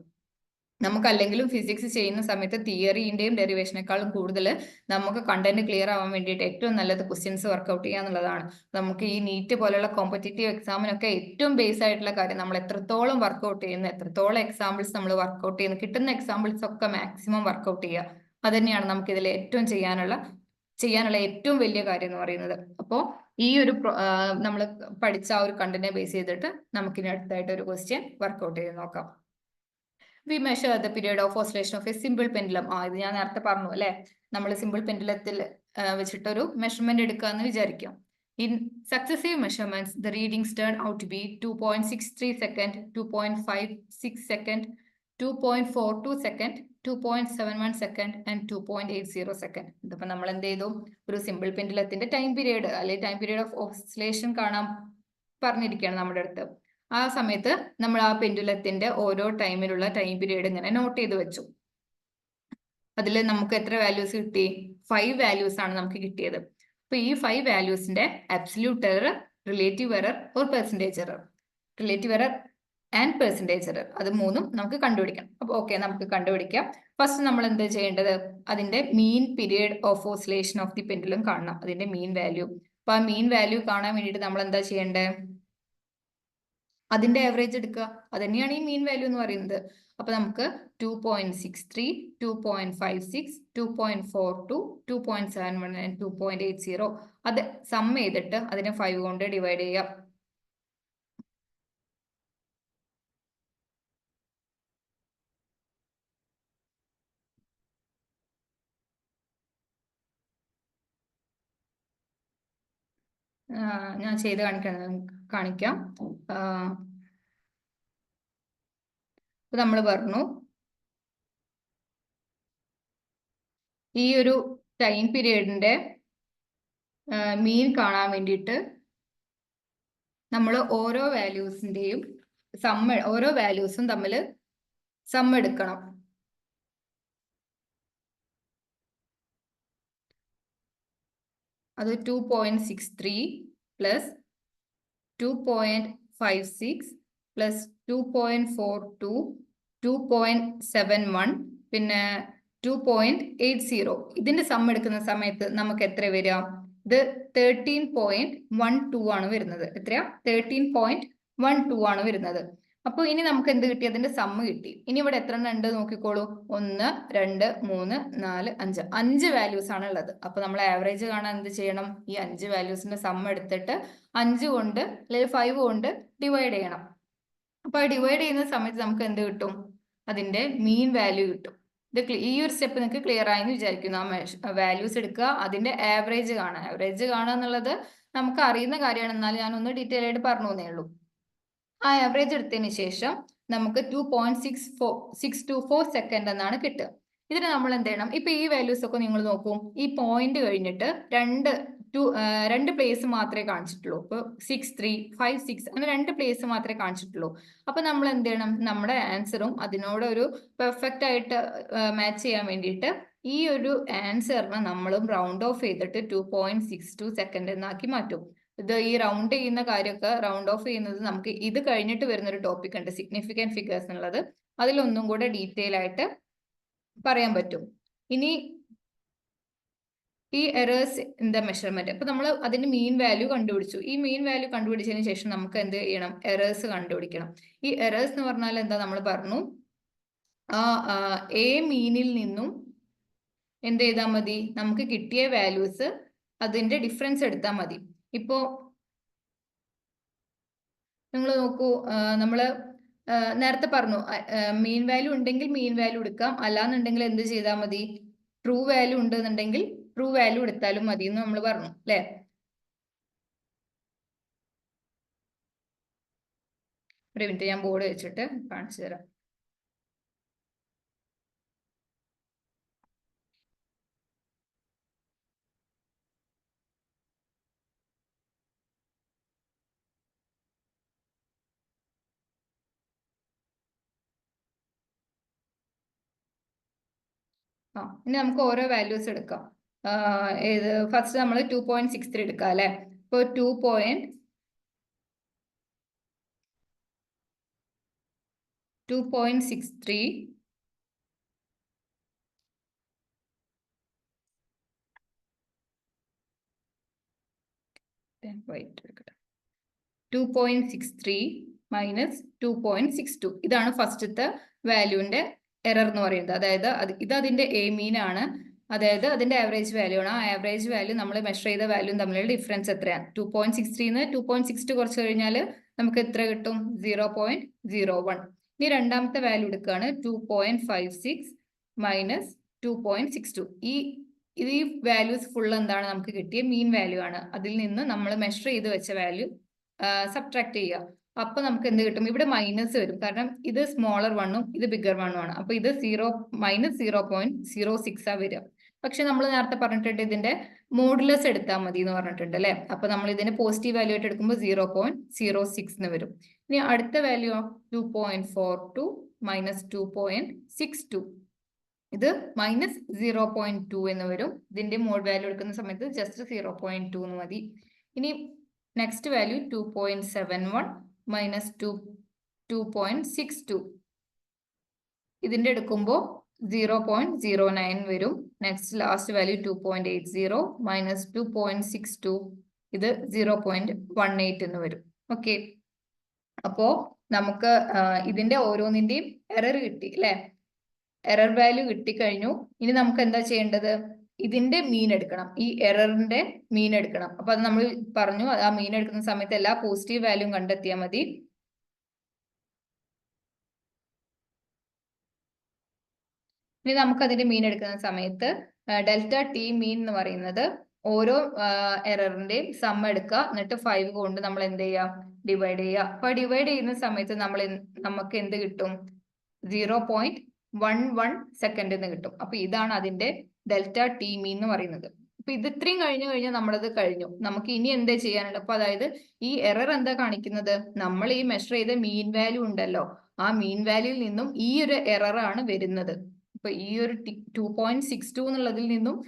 നമുക്ക് അല്ലെങ്കിലും ഫിസിക്സ് ചെയ്യുന്ന സമയത്ത് തിയറിന്റെയും ഡെറിവേഷനേക്കാളും കൂടുതൽ നമുക്ക് കണ്ടന്റ് ക്ലിയർ ആവാൻ വേണ്ടിയിട്ട് ഏറ്റവും നല്ലത് ക്വസ്റ്റ്യൻസ് വർക്ക്ഔട്ട് ചെയ്യുക എന്നുള്ളതാണ്. നമുക്ക് ഈ നീറ്റ് പോലുള്ള കോമ്പറ്റേറ്റീവ് എക്സാമിനൊക്കെ ഏറ്റവും ബേസ് ആയിട്ടുള്ള കാര്യം നമ്മൾ എത്രത്തോളം വർക്ക്ഔട്ട് ചെയ്യുന്നു, എത്രത്തോളം എക്സാമ്പിൾസ് നമ്മൾ വർക്ക്ഔട്ട് ചെയ്യുന്നു, കിട്ടുന്ന എക്സാമ്പിൾസ് ഒക്കെ മാക്സിമം വർക്ക്ഔട്ട് ചെയ്യുക. അത് തന്നെയാണ് നമുക്ക് ഇതിൽ ഏറ്റവും ചെയ്യാനുള്ള ഏറ്റവും വലിയ കാര്യം എന്ന് പറയുന്നത്. അപ്പോൾ ഈ ഒരു നമ്മൾ പഠിച്ച ആ ഒരു കണ്ടന്റിനെ ബേസ് ചെയ്തിട്ട് നമുക്കിനി അടുത്തായിട്ട് ഒരു ക്വസ്റ്റ്യൻ വർക്ക്ഔട്ട് ചെയ്ത് നോക്കാം. We measure the period of oscillation of a simple pendulum. ഇത് ഞാൻ നേരത്തെ പറഞ്ഞു അല്ലെ, നമ്മൾ സിമ്പിൾ പെൻഡുലത്തിൽ വെച്ചിട്ടൊരു മെഷർമെന്റ് എടുക്കുക എന്ന് വിചാരിക്കാം. In successive measurements, the readings turn out to be 2.63 second, 2.56 second, 2.42 second, 2.71 second and 2.80 second. ഇതിപ്പോ നമ്മൾ എന്ത് ചെയ്തു, ഒരു സിമ്പിൾ പെൻഡുലത്തിന്റെ ടൈം പീരീഡ് അല്ലെങ്കിൽ ടൈം പീരീഡ് ഓഫ് ഓസിലേഷൻ കാണാൻ പറഞ്ഞിരിക്കുകയാണ് നമ്മുടെ അടുത്ത്. ആ സമയത്ത് നമ്മൾ ആ പെൻഡുലത്തിന്റെ ഓരോ ടൈമിലുള്ള ടൈം പീരീഡ് ഇങ്ങനെ നോട്ട് ചെയ്ത് വെച്ചു. അതിൽ നമുക്ക് എത്ര വാല്യൂസ് കിട്ടി, 5 വാല്യൂസ് ആണ് നമുക്ക് കിട്ടിയത്. അപ്പൊ ഈ 5 വാല്യൂസിന്റെ absolute error, relative error or percentage error, relative error and percentage error, അത് മൂന്നും നമുക്ക് കണ്ടുപിടിക്കണം. അപ്പൊ ഓക്കെ, നമുക്ക് കണ്ടുപിടിക്കാം. ഫസ്റ്റ് നമ്മൾ എന്താ ചെയ്യേണ്ടത്, അതിന്റെ mean period of oscillation of the pendulum കാണണം, അതിന്റെ മീൻ വാല്യൂ. അപ്പൊ ആ മീൻ വാല്യൂ കാണാൻ വേണ്ടിയിട്ട് നമ്മൾ എന്താ ചെയ്യേണ്ടത്, അതിന്റെ ആവറേജ് എടുക്കുക. അത് തന്നെയാണ് ഈ മീൻ വാല്യൂ എന്ന് പറയുന്നത്. അപ്പൊ നമുക്ക് 2.63, 2.56, 2.42, 2.71 and 2.80 അത് സം ചെയ്തിട്ട് അതിനെ 5 കൊണ്ട് ഡിവൈഡ് ചെയ്യാം. ഞാൻ ചെയ്ത് കാണിക്കാം. നമ്മൾ പറഞ്ഞു ഈ ഒരു ടൈം പീരീഡിന്റെ മീൻ കാണാൻ വേണ്ടിയിട്ട് നമ്മൾ ഓരോ വാല്യൂസിന്റെയും ഓരോ വാല്യൂസും തമ്മിൽ സം എടുക്കണം. അത് 2.63 പ്ലസ് 2.56 പ്ലസ് 2.42 2.71 പിന്നെ 2.80. ഇതിന്റെ സം എടുക്കുന്ന സമയത്ത് നമുക്ക് എത്ര വരിക? ഇത് 13.12 ആണ് വരുന്നത്. എത്രയാ? 13.12 ആണ് വരുന്നത്. അപ്പോൾ ഇനി നമുക്ക് എന്ത് കിട്ടി? അതിന്റെ സമ്മ് കിട്ടി. ഇനി ഇവിടെ എത്ര എണ്ണം ഉണ്ട് നോക്കിക്കോളൂ. 1 2 3 4 5 5 വാല്യൂസ് ആണ് ഉള്ളത്. അപ്പൊ നമ്മൾ ആവറേജ് കാണാൻ എന്ത് ചെയ്യണം? ഈ 5 വാല്യൂസിന്റെ സമ്മ് എടുത്തിട്ട് 5 കൊണ്ട് അല്ലെങ്കിൽ 5 കൊണ്ട് ഡിവൈഡ് ചെയ്യണം. അപ്പൊ ഡിവൈഡ് ചെയ്യുന്ന സമയത്ത് നമുക്ക് എന്ത് കിട്ടും? അതിന്റെ മീൻ വാല്യൂ കിട്ടും. ഈ ഒരു സ്റ്റെപ്പ് നിങ്ങൾക്ക് ക്ലിയർ ആയെന്ന് വിചാരിക്കുന്നു. ആ വാല്യൂസ് എടുക്കുക, അതിന്റെ ആവറേജ് കാണുക. ആവറേജ് കാണുക എന്നുള്ളത് നമുക്ക് അറിയുന്ന കാര്യമാണ്, എന്നാലും ഞാൻ ഒന്ന് ഡീറ്റെയിൽ ആയിട്ട് പറഞ്ഞു തന്നേ ഉള്ളൂ. ആ ആവറേജ് എടുത്തതിന് ശേഷം നമുക്ക് 2.624 സെക്കൻഡ് എന്നാണ് കിട്ടുക. ഇതിന് നമ്മൾ എന്ത് ചെയ്യണം? ഇപ്പൊ ഈ വാല്യൂസ് ഒക്കെ നിങ്ങൾ നോക്കൂ. ഈ പോയിന്റ് കഴിഞ്ഞിട്ട് രണ്ട് പ്ലേസ് മാത്രമേ കാണിച്ചിട്ടുള്ളൂ. ഇപ്പൊ 6 3 5 6 അങ്ങനെ 2 പ്ലേസ് മാത്രമേ കാണിച്ചിട്ടുള്ളൂ. അപ്പൊ നമ്മൾ എന്ത് ചെയ്യണം? നമ്മുടെ ആൻസറും അതിനോട് ഒരു പെർഫെക്റ്റ് ആയിട്ട് മാച്ച് ചെയ്യാൻ വേണ്ടിയിട്ട് ഈ ഒരു ആൻസറിനെ നമ്മളും റൗണ്ട് ഓഫ് ചെയ്തിട്ട് 2.62 സെക്കൻഡ് എന്നാക്കി മാറ്റും. ഇത് ഈ റൗണ്ട് ചെയ്യുന്ന കാര്യമൊക്കെ റൗണ്ട് ഓഫ് ചെയ്യുന്നത് നമുക്ക് ഇത് കഴിഞ്ഞിട്ട് വരുന്ന ഒരു ടോപ്പിക് ഉണ്ട്, സിഗ്നിഫിക്കൻറ്റ് ഫിഗേഴ്സ് എന്നുള്ളത്. അതിലൊന്നും കൂടെ ഡീറ്റെയിൽ ആയിട്ട് പറയാൻ പറ്റും. ഇനി ഈ എറേഴ്സ് ഇൻ ദ മെഷർമെന്റ്. അപ്പൊ നമ്മൾ അതിന്റെ മീൻ വാല്യൂ കണ്ടുപിടിച്ചു. ഈ മീൻ വാല്യൂ കണ്ടുപിടിച്ചതിന് ശേഷം നമുക്ക് എന്ത് ചെയ്യണം? എറേഴ്സ് കണ്ടുപിടിക്കണം. ഈ എറേഴ്സ് എന്ന് പറഞ്ഞാൽ എന്താ? നമ്മൾ പറഞ്ഞു എ മീനിൽ നിന്നും എന്ത് ചെയ്താൽ മതി? നമുക്ക് കിട്ടിയ വാല്യൂസ് അതിന്റെ ഡിഫറൻസ് എടുത്താൽ മതി. ഇപ്പോ നിങ്ങൾ നോക്കൂ, നമ്മള് നേരത്തെ പറഞ്ഞു മീൻ വാല്യൂ ഉണ്ടെങ്കിൽ മീൻ വാല്യൂ എടുക്കാം, അല്ലാന്നുണ്ടെങ്കിൽ എന്ത് ചെയ്താൽ മതി? ട്രൂ വാല്യൂ ഉണ്ടെന്നുണ്ടെങ്കിൽ ട്രൂ വാല്യൂ എടുത്താലും മതി എന്ന് നമ്മൾ പറഞ്ഞു അല്ലെ? ഒരു മിനിറ്റ്, ഞാൻ ബോർഡ് വെച്ചിട്ട് കാണിച്ചു തരാം. ഇനി നമുക്ക് ഓരോ വാല്യൂസ് എടുക്കാം. ഏത് ഫസ്റ്റ് നമ്മൾ 2.63 എടുക്കാം അല്ലെ? ഇപ്പൊ 2.63 2.63 മൈനസ് 2.62 ഇതാണ് ഫസ്റ്റത്തെ വാല്യൂന്റെ എറർ എന്ന് പറയുന്നത്. അതായത് ഇത് അതിന്റെ എ മീൻ ആണ്, അതായത് അതിന്റെ ആവറേജ് വാല്യൂ ആണ്. ആ ആവറേജ് വാല്യൂ നമ്മൾ മെഷർ ചെയ്ത വാല്യൂ തമ്മിലുള്ള ഡിഫറൻസ് എത്രയാണ്? 2.63 2.62 കുറച്ച് കഴിഞ്ഞാൽ നമുക്ക് എത്ര കിട്ടും? 0.01. ഇനി രണ്ടാമത്തെ വാല്യൂ എടുക്കുകയാണ് 2.56 മൈനസ് 2.62. ഈ വാല്യൂസ് ഫുൾ എന്താണ്? നമുക്ക് കിട്ടിയ മീൻ വാല്യൂ ആണ്. അതിൽ നിന്ന് നമ്മൾ മെഷർ ചെയ്ത് വെച്ച വാല്യൂ സബ്ട്രാക്ട് ചെയ്യുക. അപ്പൊ നമുക്ക് എന്ത് കിട്ടും? ഇവിടെ മൈനസ് വരും, കാരണം ഇത് സ്മോളർ വണ്ണും ഇത് ബിഗർ വണ്ണും ആണ്. അപ്പൊ ഇത് -0.06 ആ വരിക. പക്ഷെ നമ്മൾ നേരത്തെ പറഞ്ഞിട്ടുണ്ട് ഇതിന്റെ മോഡുലസ് എടുത്താൽ മതി എന്ന് പറഞ്ഞിട്ടുണ്ട് അല്ലെ? അപ്പൊ നമ്മൾ ഇതിന്റെ പോസിറ്റീവ് വാല്യൂ ആയിട്ട് എടുക്കുമ്പോൾ 0.06 എന്ന് വരും. ഇനി അടുത്ത വാല്യൂ 2.42 മൈനസ് 2.62 ഇത് -0.2 എന്ന് വരും. ഇതിന്റെ മോഡ് വാല്യൂ എടുക്കുന്ന സമയത്ത് ജസ്റ്റ് 0.2 എന്ന് മതി. ഇനി നെക്സ്റ്റ് വാല്യൂ 2.71 മൈനസ് 2.62 ഇതിന്റെ എടുക്കുമ്പോൾ 0.09 വരും. നെക്സ്റ്റ് ലാസ്റ്റ് വാല്യൂ 2.80 മൈനസ് 2.62 ഇത് 0.18 എന്ന് വരും. ഓക്കെ, അപ്പോ നമുക്ക് ഇതിന്റെ ഓരോന്നിന്റെയും എറർ കിട്ടി അല്ലെ? എറർ വാല്യൂ കിട്ടിക്കഴിഞ്ഞു. ഇനി നമുക്ക് എന്താ ചെയ്യേണ്ടത്? ഇതിന്റെ മീൻ എടുക്കണം, ഈ എററിന്റെ മീൻ എടുക്കണം. അപ്പൊ അത് നമ്മൾ പറഞ്ഞു, ആ മീൻ എടുക്കുന്ന സമയത്ത് എല്ലാ പോസിറ്റീവ് വാല്യൂ കണ്ടെത്തിയാൽ മതി. ഇനി നമുക്ക് അതിന്റെ മീൻ എടുക്കുന്ന സമയത്ത് ഡെൽറ്റ ടി മീൻ എന്ന് പറയുന്നത് ഓരോ എററിന്റെയും സം എടുക്കുക, എന്നിട്ട് 5 കൊണ്ട് നമ്മൾ എന്ത് ചെയ്യാം? ഡിവൈഡ് ചെയ്യുക. അപ്പൊ ഡിവൈഡ് ചെയ്യുന്ന സമയത്ത് നമുക്ക് എന്ത് കിട്ടും? 0.11 സെക്കൻഡ് എന്ന് കിട്ടും. അപ്പൊ ഇതാണ് അതിന്റെ ഡെൽറ്റ ടി മീൻ എന്ന് പറയുന്നത്. അപ്പൊ ഇത് ഇത്രയും കഴിഞ്ഞു കഴിഞ്ഞാൽ നമ്മളത് കഴിഞ്ഞു. നമുക്ക് ഇനി എന്താ ചെയ്യാനുണ്ട്? അപ്പൊ അതായത് ഈ എറർ എന്താ കാണിക്കുന്നത്? നമ്മൾ ഈ മെഷർ ചെയ്ത മീൻ വാല്യൂ ഉണ്ടല്ലോ, ആ മീൻ വാല്യൂയിൽ നിന്നും ഈ ഒരു എറർ ആണ് വരുന്നത്. അപ്പൊ ഈ ഒരു 2.62 എന്നുള്ളതിൽ നിന്നും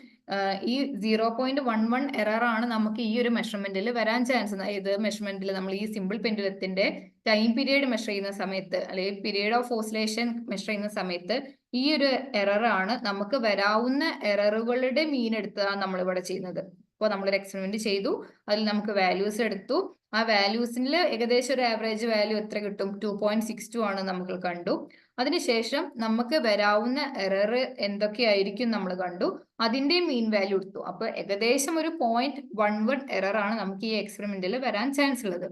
ഈ 0.11 എറർ ആണ് നമുക്ക് ഈ ഒരു മെഷർമെന്റിൽ വരാൻ ചാൻസ്. ഇത് മെഷർമെന്റിൽ നമ്മൾ ഈ സിമ്പിൾ പെൻഡുലത്തിന്റെ ടൈം പീരീഡ് മെഷർ ചെയ്യുന്ന സമയത്ത്, അല്ലെങ്കിൽ പീരീഡ് ഓഫ് ഓസിലേഷൻ മെഷർ ചെയ്യുന്ന സമയത്ത് ഈ ഒരു എറർ ആണ് നമുക്ക് വരാവുന്ന എററുകളുടെ മീൻ എടുത്താണ് നമ്മൾ ഇവിടെ ചെയ്യുന്നത്. അപ്പോൾ നമ്മളൊരു എക്സ്പെരിമെന്റ് ചെയ്തു, അതിൽ നമുക്ക് വാല്യൂസ് എടുത്തു. ആ വാല്യൂസിൽ ഏകദേശം ഒരു ആവറേജ് വാല്യൂ എത്ര കിട്ടും? 2.62 ആണ് നമ്മൾ കണ്ടു. അതിനുശേഷം നമുക്ക് വരാവുന്ന എറർ എന്തൊക്കെയായിരിക്കും നമ്മൾ കണ്ടു, അതിന്റെ മീൻ വാല്യൂ എടുത്തു. അപ്പൊ ഏകദേശം ഒരു 0.11 എറർ ആണ് നമുക്ക് ഈ എക്സ്പെരിമെന്റിൽ വരാൻ ചാൻസ് ഉള്ളത്.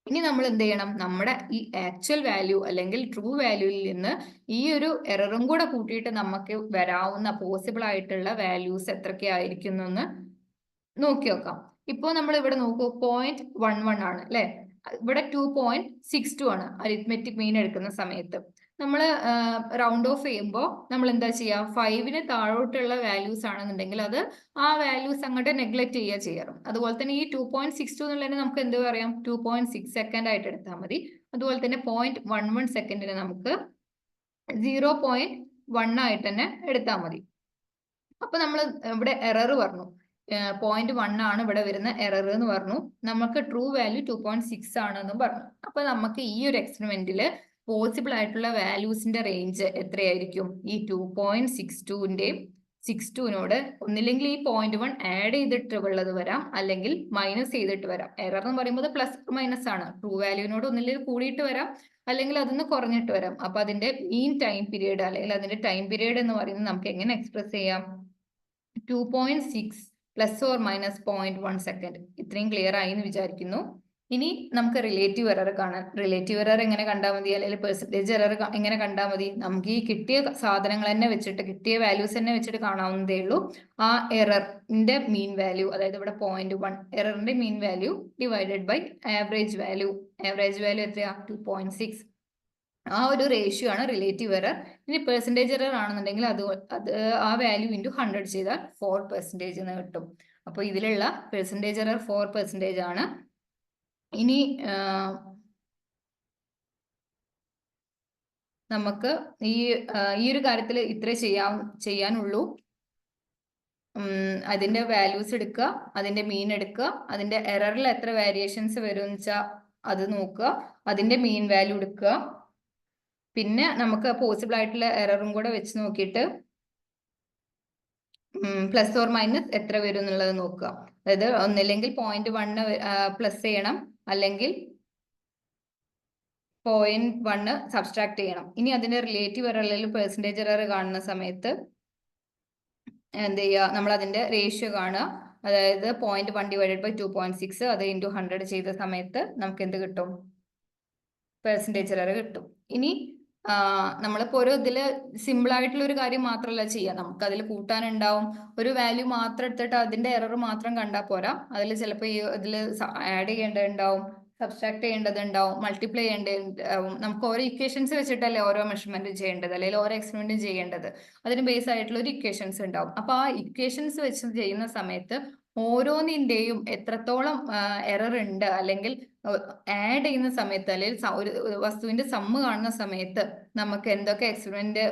ഇനി നമ്മൾ എന്ത് ചെയ്യണം? നമ്മുടെ ഈ ആക്ച്വൽ വാല്യൂ അല്ലെങ്കിൽ ട്രൂ വാല്യൂയിൽ നിന്ന് ഈ ഒരു എററും കൂടെ കൂട്ടിയിട്ട് നമുക്ക് വരാവുന്ന പോസിബിൾ ആയിട്ടുള്ള വാല്യൂസ് എത്രയൊക്കെയായിരിക്കും എന്ന് നോക്കി നോക്കാം. ഇപ്പൊ നമ്മൾ ഇവിടെ നോക്കൂ, 0.11 ആണ് അല്ലെ, ഇവിടെ 2.62 ആണ് അരിത്മെറ്റിക് മീൻ എടുക്കുന്ന സമയത്ത്. നമ്മൾ റൗണ്ട് ഓഫ് ചെയ്യുമ്പോൾ നമ്മൾ എന്താ ചെയ്യുക? 5ന് താഴോട്ടുള്ള വാല്യൂസ് ആണെന്നുണ്ടെങ്കിൽ അത് ആ വാല്യൂസ് അങ്ങോട്ട് നെഗ്ലക്ട് ചെയ്യുക ചെയ്യാറ്. അതുപോലെ തന്നെ ഈ 2.62 എന്നുള്ളതിന് നമുക്ക് എന്ത് പറയാം? 2.6 സെക്കൻഡ് ആയിട്ട് എടുത്താൽ മതി. അതുപോലെ തന്നെ 0.11 സെക്കൻഡിന് നമുക്ക് 0.1 ആയിട്ട് തന്നെ എടുത്താൽ മതി. അപ്പൊ നമ്മൾ ഇവിടെ എറർ പറഞ്ഞു, 0.1 ആണ് ഇവിടെ വരുന്ന എറർ എന്ന് പറഞ്ഞു. നമുക്ക് ട്രൂ വാല്യൂ 2.6 ആണെന്നും പറഞ്ഞു. അപ്പൊ നമുക്ക് ഈ ഒരു എക്സ്പെരിമെന്റിൽ പോസിബിൾ ആയിട്ടുള്ള വാല്യൂസിന്റെ റേഞ്ച് എത്രയായിരിക്കും? ഈ 2.62ന്റെയും 62നോട് ഒന്നില്ലെങ്കിൽ ഈ 0.1 ആഡ് ചെയ്തിട്ട് ഉള്ളത് വരാം, അല്ലെങ്കിൽ മൈനസ് ചെയ്തിട്ട് വരാം. എറർ എന്ന് പറയുമ്പോൾ പ്ലസ് മൈനസ് ആണ്. ട്രൂ വാല്യൂവിനോട് ഒന്നില്ലെങ്കിൽ കൂടിയിട്ട് വരാം, അല്ലെങ്കിൽ അതൊന്ന് കുറഞ്ഞിട്ട് വരാം. അപ്പൊ അതിന്റെ മീൻ ടൈം പീരീഡ് അല്ലെങ്കിൽ അതിന്റെ ടൈം പീരീഡ് എന്ന് പറയുന്നത് നമുക്ക് എങ്ങനെ എക്സ്പ്രസ് ചെയ്യാം? 2.6 പ്ലസ് ഓർ മൈനസ് 0.1 സെക്കൻഡ്. ഇത്രയും ക്ലിയർ ആയി എന്ന് വിചാരിക്കുന്നു. ഇനി നമുക്ക് റിലേറ്റീവ് എറർ കാണാൻ. റിലേറ്റീവ് എറർ എങ്ങനെ കണ്ടാൽ മതി, അല്ലെങ്കിൽ പെർസെന്റേജ് എറർ എങ്ങനെ കണ്ടാൽ മതി? നമുക്ക് ഈ കിട്ടിയ സാധനങ്ങൾ തന്നെ വെച്ചിട്ട്, കിട്ടിയ വാല്യൂസ് തന്നെ വെച്ചിട്ട് കാണാവുന്നതേ ഉള്ളൂ. ആ എററിന്റെ മീൻ വാല്യൂ, അതായത് ഇവിടെ 0.1 എററിന്റെ mean value divided by average value. Average value എത്രയാ? 2.6. ആ ഒരു റേഷ്യോ ആണ് റിലേറ്റീവ് എറർ. ഇനി പെർസെന്റേജ് എറർ ആണെന്നുണ്ടെങ്കിൽ അത് ആ വാല്യൂ ഇൻറ്റു 100 ചെയ്താൽ 4% എന്ന് കിട്ടും. അപ്പോൾ ഇതിലുള്ള പെർസെന്റേജ് എറർ 4% ആണ്. ഇനി നമുക്ക് ഈ ഒരു കാര്യത്തിൽ ഇത്രേ ചെയ്യാനുള്ളൂ. അതിന്റെ വാല്യൂസ് എടുക്കുക, അതിന്റെ മീൻ എടുക്കുക, അതിന്റെ എററിൽ എത്ര വേരിയേഷൻസ് വരും എന്ന് വെച്ചാൽ അത് നോക്കുക, അതിന്റെ മീൻ വാല്യൂ എടുക്കുക. പിന്നെ നമുക്ക് പോസിബിൾ ആയിട്ടുള്ള എററും കൂടെ വെച്ച് നോക്കിയിട്ട് പ്ലസ് ഓർ മൈനസ് എത്ര വരും എന്നുള്ളത് നോക്കുക. അതായത് ഒന്നില്ലെങ്കിൽ 0.1 പ്ലസ് ചെയ്യണം, അല്ലെങ്കിൽ 0.1 സബ്സ്ട്രാക്ട് ചെയ്യണം. ഇനി അതിന്റെ റിലേറ്റീവ് എറർ അല്ലെങ്കിൽ പെർസെന്റേജ് എറർ കാണുന്ന സമയത്ത് എന്ത് ചെയ്യുക? നമ്മൾ അതിന്റെ റേഷ്യോ കാണുക. അതായത് 0.1 ഡിവൈഡഡ് ബൈ 2.6, അത് ഇൻറ്റു 100 ചെയ്ത സമയത്ത് നമുക്ക് എന്ത് കിട്ടും? പെർസെന്റേജ് എറർ കിട്ടും. ഇനി നമ്മളിപ്പോ ഒരു ഇതില് സിമ്പിൾ ആയിട്ടുള്ള ഒരു കാര്യം മാത്രമല്ല ചെയ്യുക, നമുക്ക് അതിൽ കൂട്ടാനുണ്ടാവും. ഒരു വാല്യൂ മാത്രം എടുത്തിട്ട് അതിന്റെ എറർ മാത്രം കണ്ടാൽ പോരാ. അതിൽ ചിലപ്പോൾ ഈ ഇതിൽ ആഡ് ചെയ്യേണ്ടതുണ്ടാവും, സബ്സ്ട്രാക്ട് ചെയ്യേണ്ടതുണ്ടാവും, മൾട്ടിപ്ലൈ ചെയ്യേണ്ടതുണ്ടാവും. നമുക്ക് ഓരോ ഇക്വേഷൻസ് വെച്ചിട്ടല്ലേ ഓരോ മെഷർമെന്റ് ചെയ്യേണ്ടത്, അല്ലെങ്കിൽ ഓരോ എക്സ്പെരിമെന്റ് ചെയ്യേണ്ടത്. അതിന് ബേസ് ആയിട്ടുള്ള ഒരു ഇക്വേഷൻസ് ഉണ്ടാവും. അപ്പൊ ആ ഇക്വേഷൻസ് വെച്ച് ചെയ്യുന്ന സമയത്ത് ഓരോന്നിന്റെയും എത്രത്തോളം എറർ ഉണ്ട്, അല്ലെങ്കിൽ ആഡ് ചെയ്യുന്ന സമയത്ത്, അല്ലെങ്കിൽ ഒരു വസ്തുവിന്റെ സമ്മ് കാണുന്ന സമയത്ത് നമുക്ക് എന്തൊക്കെ എക്സ്പെരിമെന്റ്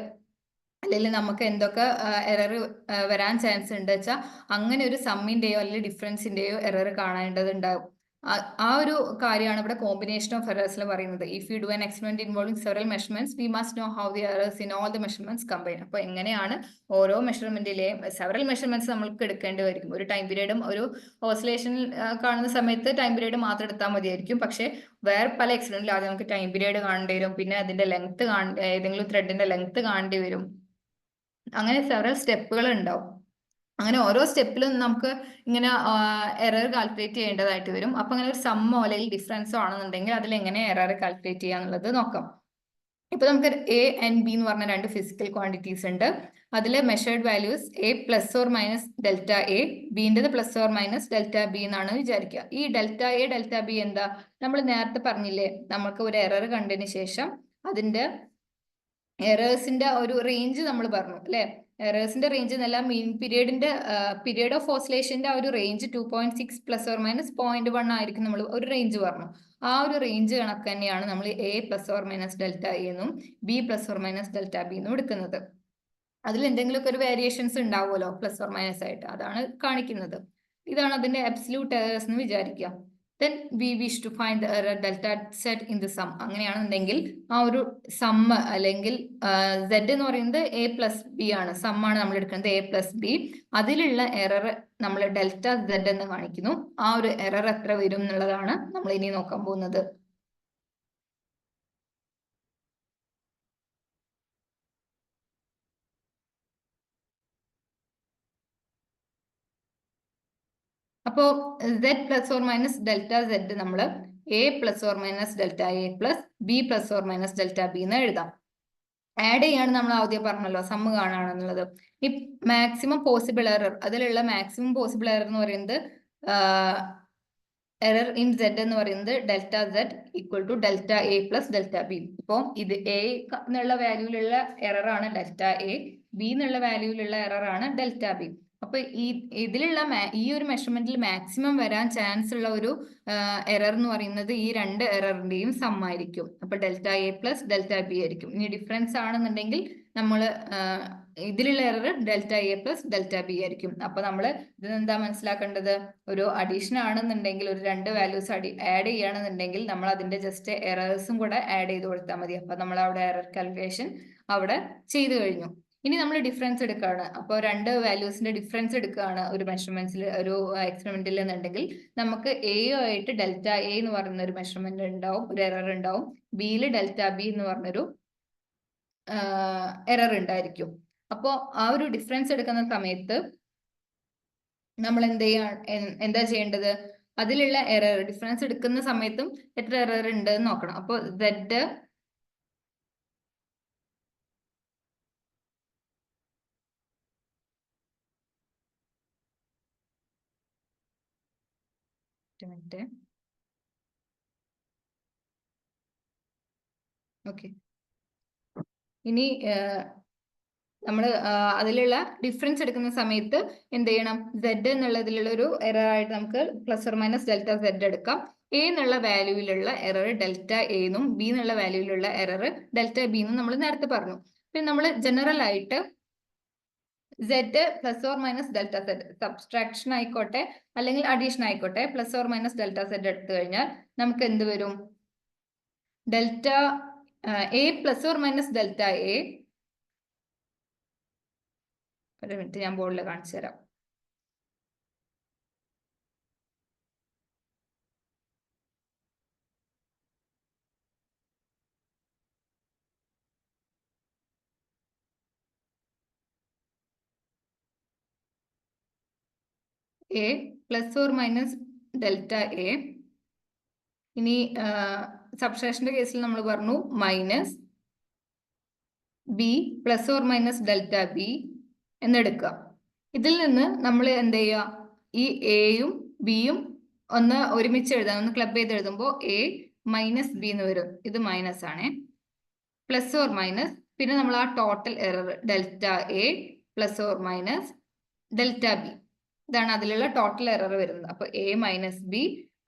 അല്ലെങ്കിൽ നമുക്ക് എന്തൊക്കെ എറർ വരാൻ ചാൻസ് ഉണ്ട് വെച്ചാൽ അങ്ങനെ ഒരു സമ്മിന്റെയോ അല്ലെങ്കിൽ ഡിഫറൻസിന്റെയോ എറർ കാണേണ്ടതുണ്ടാവും. ആ ഒരു കാര്യമാണ് ഇവിടെ കോമ്പിനേഷൻ ഓഫ് എറേഴ്സിൽ പറയുന്നത്. If you do an experiment involving several measurements we must know how the errors in all the measurements combine. അപ്പോൾ എങ്ങനെയാണ് ഓരോ മെഷർമെന്റിലെയും സെവറൽ മെഷർമെന്റ്സ് നമുക്ക് എടുക്കേണ്ടി വരും. ഒരു ടൈം പീരീഡും ഒരു ഓസിലേഷൻ കാണുന്ന സമയത്ത് ടൈം പീരീഡ് മാത്രം എടുത്താൽ മതിയായിരിക്കും. പക്ഷേ വേറെ പല എക്സ്പെരിമെന്റിലും ആദ്യം നമുക്ക് ടൈം പീരീഡ് കാണേണ്ടി വരും, പിന്നെ അതിന്റെ ലെങ്ത് ഏതെങ്കിലും ത്രെഡിന്റെ ലെങ്ത് കാണേണ്ടി വരും. അങ്ങനെ സെവറൽ സ്റ്റെപ്പുകൾ ഉണ്ടാവും. അങ്ങനെ ഓരോ സ്റ്റെപ്പിലും നമുക്ക് ഇങ്ങനെ എറർ കാൽക്കുലേറ്റ് ചെയ്യേണ്ടതായിട്ട് വരും. അപ്പൊ അങ്ങനെ ഒരു സമ്മോ അല്ലെങ്കിൽ ഡിഫറൻസോ ആണെന്നുണ്ടെങ്കിൽ അതിൽ എങ്ങനെ എറർ കാൽക്കുലേറ്റ് ചെയ്യാന്നുള്ളത് നോക്കാം. ഇപ്പൊ നമുക്ക് എ ആൻഡ് ബി എന്ന് പറഞ്ഞ രണ്ട് ഫിസിക്കൽ ക്വാണ്ടിറ്റീസ് ഉണ്ട്. അതിൽ measured values A plus or minus delta A, ബിൻ്റെത് plus or minus delta B എന്നാണ് വിചാരിക്കുക. ഈ ഡെൽറ്റ എ ഡെൽറ്റ ബി എന്താ? നമ്മൾ നേരത്തെ പറഞ്ഞില്ലേ, നമുക്ക് ഒരു എറർ കണ്ടതിന് ശേഷം അതിന്റെ എറേഴ്സിന്റെ ഒരു റേഞ്ച് നമ്മൾ പറഞ്ഞു അല്ലെ. എറേഴ്സിന്റെ റേഞ്ച് എന്നല്ല, മീൻ പീരിയഡ് ഓഫ് ഓസിലേഷന്റെ ആ ഒരു റേഞ്ച് 2.6 ±0.1 ആയിരിക്കും. നമ്മൾ ഒരു റേഞ്ച് പറഞ്ഞു. ആ ഒരു റേഞ്ച് കണക്ക് തന്നെയാണ് നമ്മൾ A ±delta A എന്നും B ±delta B എന്നും എടുക്കുന്നത്. അതിൽ എന്തെങ്കിലുമൊക്കെ ഒരു വേരിയേഷൻസ് ഉണ്ടാവുമല്ലോ ± ആയിട്ട്, അതാണ് കാണിക്കുന്നത്. ഇതാണ് അതിന്റെ അബ്സല്യൂട്ട് എറേഴ്സ് എന്ന് വിചാരിക്കുക. then we wish to find the error delta z in the sum. അങ്ങനെയാണെന്നുണ്ടെങ്കിൽ ആ ഒരു സം അല്ലെങ്കിൽ z എന്ന് പറയുന്നത് A+B ആണ്, സം ആണ് നമ്മൾ എടുക്കുന്നത് A+B. അതിലുള്ള എറർ നമ്മൾ ഡെൽറ്റ z എന്ന് കാണിക്കുന്നു. ആ ഒരു എറർ എത്ര വരും എന്നുള്ളതാണ് നമ്മൾ ഇനി നോക്കാൻ പോകുന്നത്. അപ്പോ z ±delta z നമ്മൾ A ±delta A plus B ±delta B എന്ന് എഴുതാം. ആഡ് ചെയ്യാണ് നമ്മൾ ആദ്യം പറഞ്ഞല്ലോ, സമ്മ് കാണാണെന്നുള്ളത്. ഈ മാക്സിമം പോസിബിൾ എറർ, അതിലുള്ള മാക്സിമം പോസിബിൾ എറർ എന്ന് പറയുന്നത് എറർ ഇൻ z എന്ന് പറയുന്നത് delta z equal to delta A plus delta B. ഇപ്പോൾ ഇത് A എന്നുള്ള വാല്യൂലുള്ള എറർ ആണ് ഡെൽറ്റ A, B എന്നുള്ള വാല്യൂലുള്ള എറർ ആണ് ഡെൽറ്റ B. അപ്പൊ ഇതിലുള്ള ഈ ഒരു മെഷർമെന്റിൽ മാക്സിമം വരാൻ ചാൻസ് ഉള്ള ഒരു എറർ എന്ന് പറയുന്നത് ഈ രണ്ട് എററിന്റെയും സം ആയിരിക്കും. അപ്പൊ delta A plus delta B ആയിരിക്കും. ഇനി ഡിഫറൻസ് ആണെന്നുണ്ടെങ്കിൽ നമ്മൾ ഇതിലുള്ള error delta A plus delta B ആയിരിക്കും. അപ്പൊ നമ്മൾ ഇതെന്താ മനസ്സിലാക്കേണ്ടത്, ഒരു അഡീഷൻ ആണെന്നുണ്ടെങ്കിൽ, ഒരു രണ്ട് വാല്യൂസ് ആഡ് ചെയ്യുകയാണെന്നുണ്ടെങ്കിൽ നമ്മൾ അതിന്റെ ജസ്റ്റ് എറേഴ്സും കൂടെ ആഡ് ചെയ്ത് കൊടുത്താൽ മതി. അപ്പൊ നമ്മൾ അവിടെ എറർ കാൽക്കുലേഷൻ അവിടെ ചെയ്തു കഴിഞ്ഞു. ഇനി നമ്മൾ ഡിഫറൻസ് എടുക്കുകയാണ്. അപ്പോൾ രണ്ട് വാല്യൂസിന്റെ ഡിഫറൻസ് എടുക്കുകയാണ് ഒരു മെഷർമെന്റ്സിൽ, ഒരു എക്സ്പെരിമെന്റിൽ എന്നുണ്ടെങ്കിൽ നമുക്ക് എയോ ആയിട്ട് ഡെൽറ്റ A എന്ന് പറയുന്ന ഒരു മെഷർമെന്റ് ഉണ്ടാവും, ഒരു എറർ ഉണ്ടാവും. ബിയിൽ ഡെൽറ്റ B എന്ന് പറഞ്ഞൊരു എറർ ഉണ്ടായിരിക്കും. അപ്പോൾ ആ ഒരു ഡിഫറൻസ് എടുക്കുന്ന സമയത്ത് നമ്മൾ എന്താ ചെയ്യേണ്ടത്, അതിലുള്ള എറർ ഡിഫറൻസ് എടുക്കുന്ന സമയത്തും എത്ര എറർ ഉണ്ട് എന്ന് നോക്കണം. അപ്പോൾ z ഓക്കെ, ഇനി നമ്മൾ അതിലുള്ള ഡിഫറൻസ് എടുക്കുന്ന സമയത്ത് എന്ത് ചെയ്യണം, z എന്നുള്ളതിലുള്ള ഒരു എറർ ആയിട്ട് നമുക്ക് ±delta z എടുക്കാം. A എന്നുള്ള വാല്യൂവിലുള്ള എറർ ഡെൽറ്റ A എന്നും B എന്നുള്ള വാല്യൂവിലുള്ള എറർ ഡെൽറ്റ B എന്നും നമ്മൾ നേരത്തെ പറഞ്ഞു. പിന്നെ നമ്മൾ ജനറൽ ആയിട്ട് z ±delta z, സബ്സ്ട്രാക്ഷൻ ആയിക്കോട്ടെ അല്ലെങ്കിൽ അഡീഷൻ ആയിക്കോട്ടെ, ±delta z എടുത്തു കഴിഞ്ഞാൽ നമുക്ക് എന്ത് വരും, ഡെൽറ്റ A ±delta A, ഒരു മിനിറ്റ് ഞാൻ ബോർഡിൽ കാണിച്ചു തരാം. A ±delta A. ഇനി സബ്സ്ട്രാക്ഷന്റെ കേസിൽ നമ്മൾ പറഞ്ഞു മൈനസ് B ±delta B എന്നെടുക്കുക. ഇതിൽ നിന്ന് നമ്മൾ എന്ത് ചെയ്യുക, ഈ എയും ബിയും ഒന്ന് ഒരുമിച്ച് എഴുതാം, ഒന്ന് ക്ലബ് ചെയ്ത് എഴുതുമ്പോൾ A - B എന്ന് വരും. ഇത് മൈനസ് ആണ്, ±, പിന്നെ നമ്മൾ ആ total error delta A ±delta B, ഇതാണ് അതിലുള്ള ടോട്ടൽ എറർ വരുന്നത്. അപ്പൊ A - B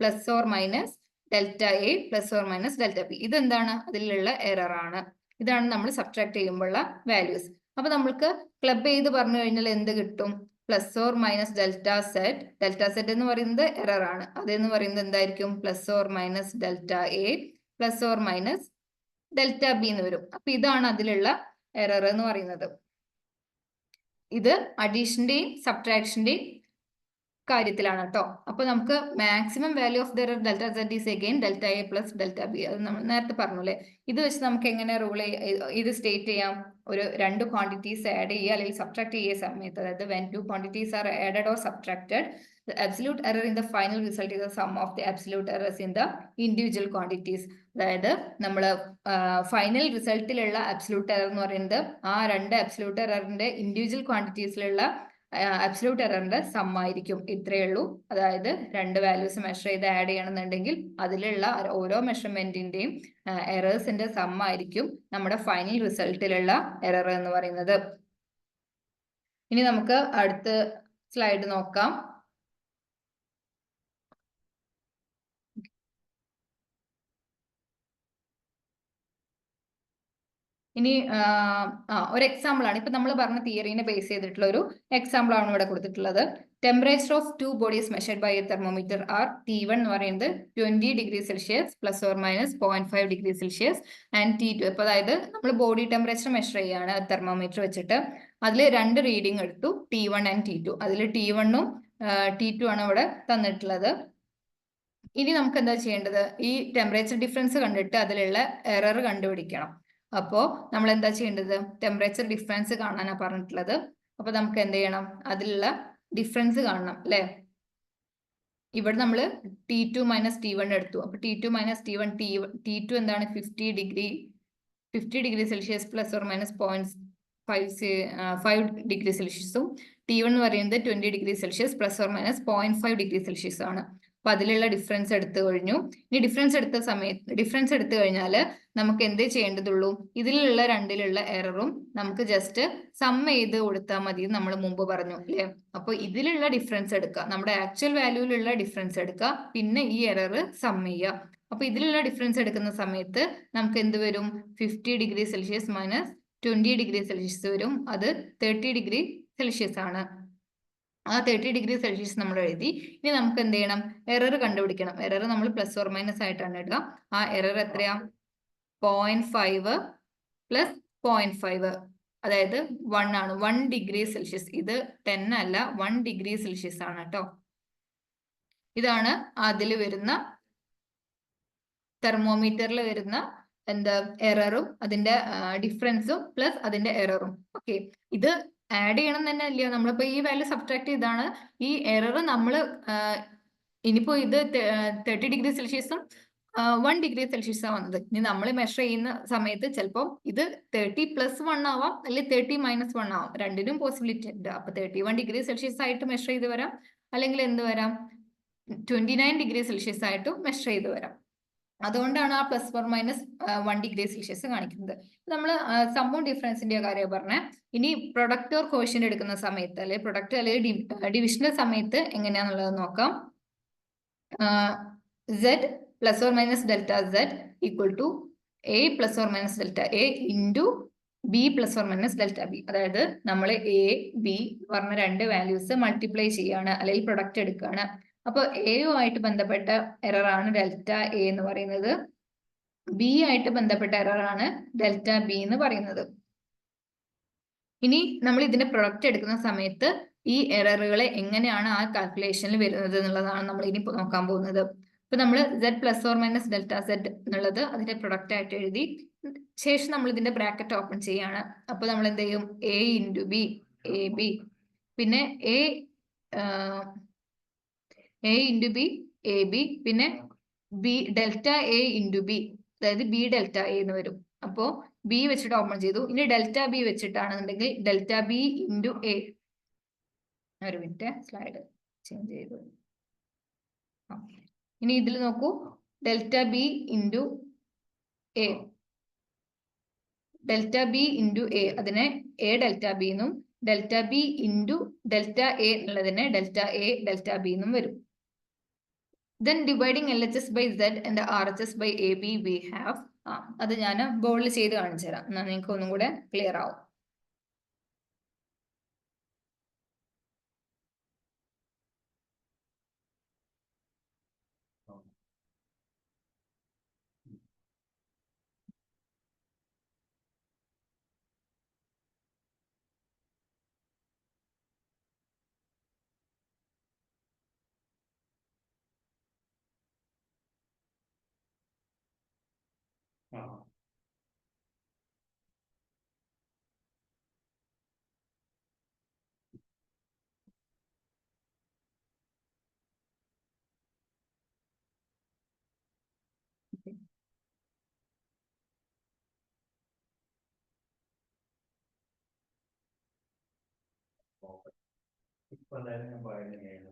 ±delta A ±delta B, ഇതെന്താണ്, അതിലുള്ള എറർ ആണ്. ഇതാണ് നമ്മൾ സബ്ട്രാക്ട് ചെയ്യുമ്പോഴുള്ള വാല്യൂസ്. അപ്പൊ നമ്മൾക്ക് ക്ലബ് ചെയ്ത് പറഞ്ഞു കഴിഞ്ഞാൽ എന്ത് കിട്ടും, ±delta z, ഡെൽറ്റ z എന്ന് പറയുന്നത് എറർ ആണ്, അതെന്ന് പറയുന്നത് എന്തായിരിക്കും, ±delta A ±delta B എന്ന് വരും. അപ്പൊ ഇതാണ് അതിലുള്ള എറർ എന്ന് പറയുന്നത്. ഇത് അഡീഷന്റെയും സബ്ട്രാക്ഷന്റെയും കാര്യത്തിലാണ് കേട്ടോ. അപ്പൊ നമുക്ക് maximum value of the error delta z is again delta A plus delta B. അത് നമ്മൾ നേരത്തെ പറഞ്ഞു അല്ലേ. ഇത് വെച്ച് നമുക്ക് എങ്ങനെ ഇത് സ്റ്റേറ്റ് ചെയ്യാം, ഒരു രണ്ട് ക്വാണ്ടിറ്റീസ് ആഡ് ചെയ്യുക അല്ലെങ്കിൽ സബ്ട്രാക്ട് ചെയ്യുക സമയത്ത്, അതായത് when two quantities are added or subtracted, the absolute error in the final result is the sum of the absolute errors in the individual quantities. അതായത് നമ്മൾ ഫൈനൽ റിസൾട്ടിലുള്ള അബ്സല്യൂട്ട് എറർ എന്ന് പറയുന്നത് ആ രണ്ട് അബ്സല്യൂട്ട് എററിന്റെ ഇൻഡിവിജ്വൽ ക്വാണ്ടിറ്റീസിലുള്ള അബ്സല്യൂട്ട് എററിന്റെ സം ആയിരിക്കും. ഇത്രയേ ഉള്ളൂ. അതായത് രണ്ട് വാല്യൂസ് മെഷർ ചെയ്ത് ആഡ് ചെയ്യണമെന്നുണ്ടെങ്കിൽ അതിലുള്ള ഓരോ മെഷർമെന്റിന്റെയും എറേഴ്സിന്റെ സം ആയിരിക്കും നമ്മുടെ ഫൈനൽ റിസൾട്ടിലുള്ള എറർ എന്ന് പറയുന്നത്. ഇനി നമുക്ക് അടുത്ത സ്ലൈഡ് നോക്കാം. ഇനി ഒരു എക്സാമ്പിൾ ആണ്. ഇപ്പൊ നമ്മൾ പറഞ്ഞ തിയറിനെ ബേസ് ചെയ്തിട്ടുള്ള ഒരു എക്സാമ്പിൾ ആണ് ഇവിടെ കൊടുത്തിട്ടുള്ളത്. Temperature of 2 bodies measured by a thermometer are T1 എന്ന് പറയുന്നത് 20°C plus or minus 0.5°C and T2. അപ്പൊ അതായത് നമ്മൾ ബോഡി ടെമ്പറേച്ചർ മെഷർ ചെയ്യാണ് തെർമോമീറ്റർ വെച്ചിട്ട്. അതിൽ 2 റീഡിംഗ് എടുത്തു, T1 ആൻഡ് T2. അതിൽ T1ഉം T2 ആണ് ഇവിടെ തന്നിട്ടുള്ളത്. ഇനി നമുക്ക് എന്താ ചെയ്യേണ്ടത്? ഈ ടെമ്പറേച്ചർ ഡിഫറൻസ് കണ്ടിട്ട് അതിലുള്ള എറർ കണ്ടുപിടിക്കണം. അപ്പോൾ നമ്മൾ എന്താ ചെയ്യേണ്ടത്? ടെമ്പറേച്ചർ ഡിഫറൻസ് കാണാനാണ് പറഞ്ഞിട്ടുള്ളത്. അപ്പൊ നമുക്ക് എന്ത് ചെയ്യണം? അതിലുള്ള ഡിഫറൻസ് കാണണം അല്ലെ? ഇവിടെ നമ്മൾ T2 മൈനസ് T1 എടുത്തു. അപ്പൊ T2 മൈനസ് T1, T2 എന്താണ്? 50°C plus or minus 0.5°C. T1 എന്ന് പറയുന്നത് 20°C plus or minus 0.5°C ആണ്. അപ്പൊ അതിലുള്ള ഡിഫറൻസ് എടുത്തു കഴിഞ്ഞു. ഇനി ഡിഫറൻസ് എടുത്തു കഴിഞ്ഞാൽ നമുക്ക് എന്തേ ചെയ്യേണ്ടതുള്ളൂ? ഇതിലുള്ള രണ്ടിലുള്ള എററും നമുക്ക് ജസ്റ്റ് സം ചെയ്ത് കൊടുത്താൽ മതി, നമ്മൾ മുമ്പ് പറഞ്ഞു അല്ലേ? അപ്പൊ ഇതിലുള്ള ഡിഫറൻസ് എടുക്കുക, നമ്മുടെ ആക്ച്വൽ വാല്യൂയിലുള്ള ഡിഫറൻസ് എടുക്കുക, പിന്നെ ഈ എറർ സം ചെയ്യുക. അപ്പൊ ഇതിലുള്ള ഡിഫറൻസ് എടുക്കുന്ന സമയത്ത് നമുക്ക് എന്ത് വരും? 50°C മൈനസ് 20°C വരും. അത് 30°C ആണ്. ആ 30°C നമ്മൾ എഴുതി. ഇനി നമുക്ക് എന്ത് ചെയ്യണം? എറർ കണ്ടുപിടിക്കണം. എറർ നമ്മൾ പ്ലസ് ഓർ മൈനസ് ആയിട്ടാണ് ഇടുക. ആ എറർ എത്രയാ? 0.5 പ്ലസ് 0.5, അതായത് 1 ആണ്. 1°C. ഇത് 10 അല്ല, 1°C ആണ് കേട്ടോ. ഇതാണ് അതിൽ വരുന്ന തെർമോമീറ്ററിൽ വരുന്ന എന്താ എററും അതിന്റെ ഡിഫറൻസും പ്ലസ് അതിന്റെ എററും. ഓക്കെ, ഇത് ആഡ് ചെയ്യണം തന്നെ അല്ല, നമ്മളിപ്പോ ഈ വാല്യൂ സബ്ട്രാക്ട് ചെയ്താണ്. ഈ എറർ നമ്മൾ ഇനിയിപ്പോ ഇത് 30°C 1°C വന്നത്. ഇനി നമ്മൾ മെഷർ ചെയ്യുന്ന സമയത്ത് ചിലപ്പോൾ ഇത് 30+1 ആവാം, അല്ലെങ്കിൽ 30-1 ആവാം. രണ്ടിനും പോസിബിലിറ്റി ഉണ്ട്. അപ്പൊ 31°C ആയിട്ട് മെഷർ ചെയ്ത് വരാം, അല്ലെങ്കിൽ എന്ത് വരാം? 29°C ആയിട്ടും മെഷർ ചെയ്ത് വരാം. അതുകൊണ്ടാണ് ആ പ്ലസ് ഓർ മൈനസ് 1°C കാണിക്കുന്നത്. നമ്മൾ സമ്മും ഡിഫറൻസിന്റെ കാര്യം പറഞ്ഞേ. ഇനി പ്രൊഡക്റ്റ് ഓർ കോഷ്യന്റ് എടുക്കുന്ന സമയത്ത്, അല്ലെങ്കിൽ പ്രൊഡക്റ്റ് അല്ലെങ്കിൽ ഡിവിഷന്റെ സമയത്ത് എങ്ങനെയാന്നുള്ളത് നോക്കാം. Z plus or minus delta Z equal to A plus or minus delta A into B plus or minus delta B. അതായത് നമ്മൾ A B പറഞ്ഞ രണ്ട് വാല്യൂസ് മൾട്ടിപ്ലൈ ചെയ്യാണ്, അല്ലെങ്കിൽ പ്രൊഡക്റ്റ് എടുക്കുകയാണ്. അപ്പൊ എയുമായിട്ട് ബന്ധപ്പെട്ട എറർ ആണ് ഡെൽറ്റ എ എന്ന് പറയുന്നത്. ബി ആയിട്ട് ബന്ധപ്പെട്ട എറർ ആണ് ഡെൽറ്റ ബി എന്ന് പറയുന്നത്. ഇനി നമ്മൾ ഇതിന്റെ പ്രൊഡക്റ്റ് എടുക്കുന്ന സമയത്ത് ഈ എററുകളെ എങ്ങനെയാണ് ആ കാൽക്കുലേഷനിൽ വരുന്നത് എന്നുള്ളതാണ് നമ്മൾ ഇനി നോക്കാൻ പോകുന്നത്. ഇപ്പൊ നമ്മൾ Z plus or minus delta Z എന്നുള്ളത് അതിന്റെ പ്രൊഡക്റ്റ് ആയിട്ട് എഴുതി ശേഷം നമ്മൾ ഇതിന്റെ ബ്രാക്കറ്റ് ഓപ്പൺ ചെയ്യാണ്. അപ്പൊ നമ്മൾ എന്ത് ചെയ്യും? A into B, A B, പിന്നെ A into B, A B, പിന്നെ B delta A into B, അതായത് ബി ഡെൽറ്റ എ എന്ന് വരും. അപ്പോ ബി വെച്ചിട്ട് ഓപ്പൺ ചെയ്തു. ഇനി ഡെൽറ്റ ബി വെച്ചിട്ടാണെന്നുണ്ടെങ്കിൽ ഡെൽറ്റ ബി ഇൻറ്റു എ. ഒരു മിനിറ്റ്, സ്ലൈഡ് ചേഞ്ച് ചെയ്തു. ഇനി ഇതിൽ നോക്കൂ, delta B into A, delta B into A, അതിനെ എ ഡെൽറ്റ ബി എന്നും, delta B into delta A എന്നുള്ളതിനെ ഡെൽറ്റ എ ഡെൽറ്റ ബി എന്നും വരും. Then dividing LHS by Z and RHS by AB we have, അത് ഞാൻ ബോർഡിൽ ചെയ്ത് കാണിച്ചു തരാം, എന്നാൽ നിങ്ങൾക്ക് ഒന്നും കൂടെ ക്ലിയർ ആവും.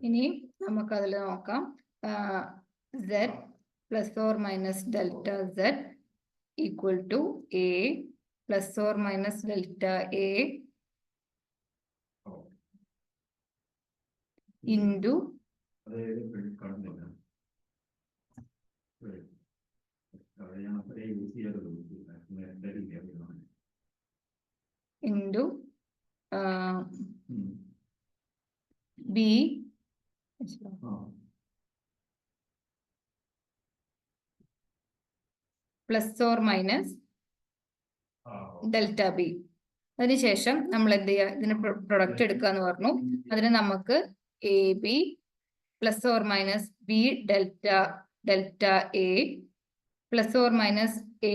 ഇനി നമുക്ക് അതിൽ നോക്കാം. Z plus or minus delta Z equal to A plus or minus delta A into into B plus or minus delta B. അതിനുശേഷം നമ്മൾ എന്ത് ചെയ്യുക, ഇതിന് പ്രൊഡക്റ്റ് എടുക്കുക എന്ന് പറഞ്ഞു. അതിന് നമുക്ക് A B plus or minus B delta A plus or minus A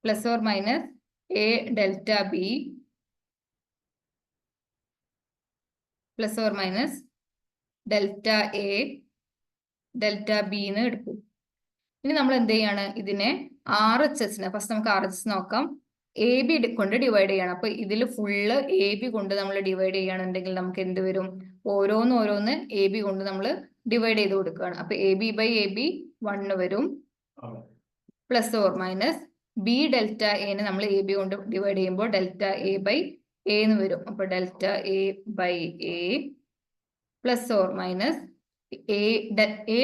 plus or minus A delta B plus or minus delta A delta B എന്ന് എടുക്കും. ഇനി നമ്മൾ എന്ത് ചെയ്യാണ്, ഇതിനെ RHSന് ഫസ്റ്റ് നമുക്ക് RHS നോക്കാം. എ ബി കൊണ്ട് ഡിവൈഡ് ചെയ്യണം. അപ്പൊ ഇതിൽ ഫുള്ള് എ ബി കൊണ്ട് നമ്മൾ ഡിവൈഡ് ചെയ്യുകയാണെന്നുണ്ടെങ്കിൽ നമുക്ക് എന്ത് വരും, ഓരോന്ന് എ ബി കൊണ്ട് നമ്മൾ ഡിവൈഡ് ചെയ്ത് കൊടുക്കുകയാണ്. അപ്പൊ A B by A B 1 വരും, plus or minus B delta എന് നമ്മൾ എ ബി കൊണ്ട് ഡിവൈഡ് ചെയ്യുമ്പോൾ ഡെൽറ്റ എ ബൈ എ എന്ന് വരും. അപ്പൊ delta A by A plus or minus A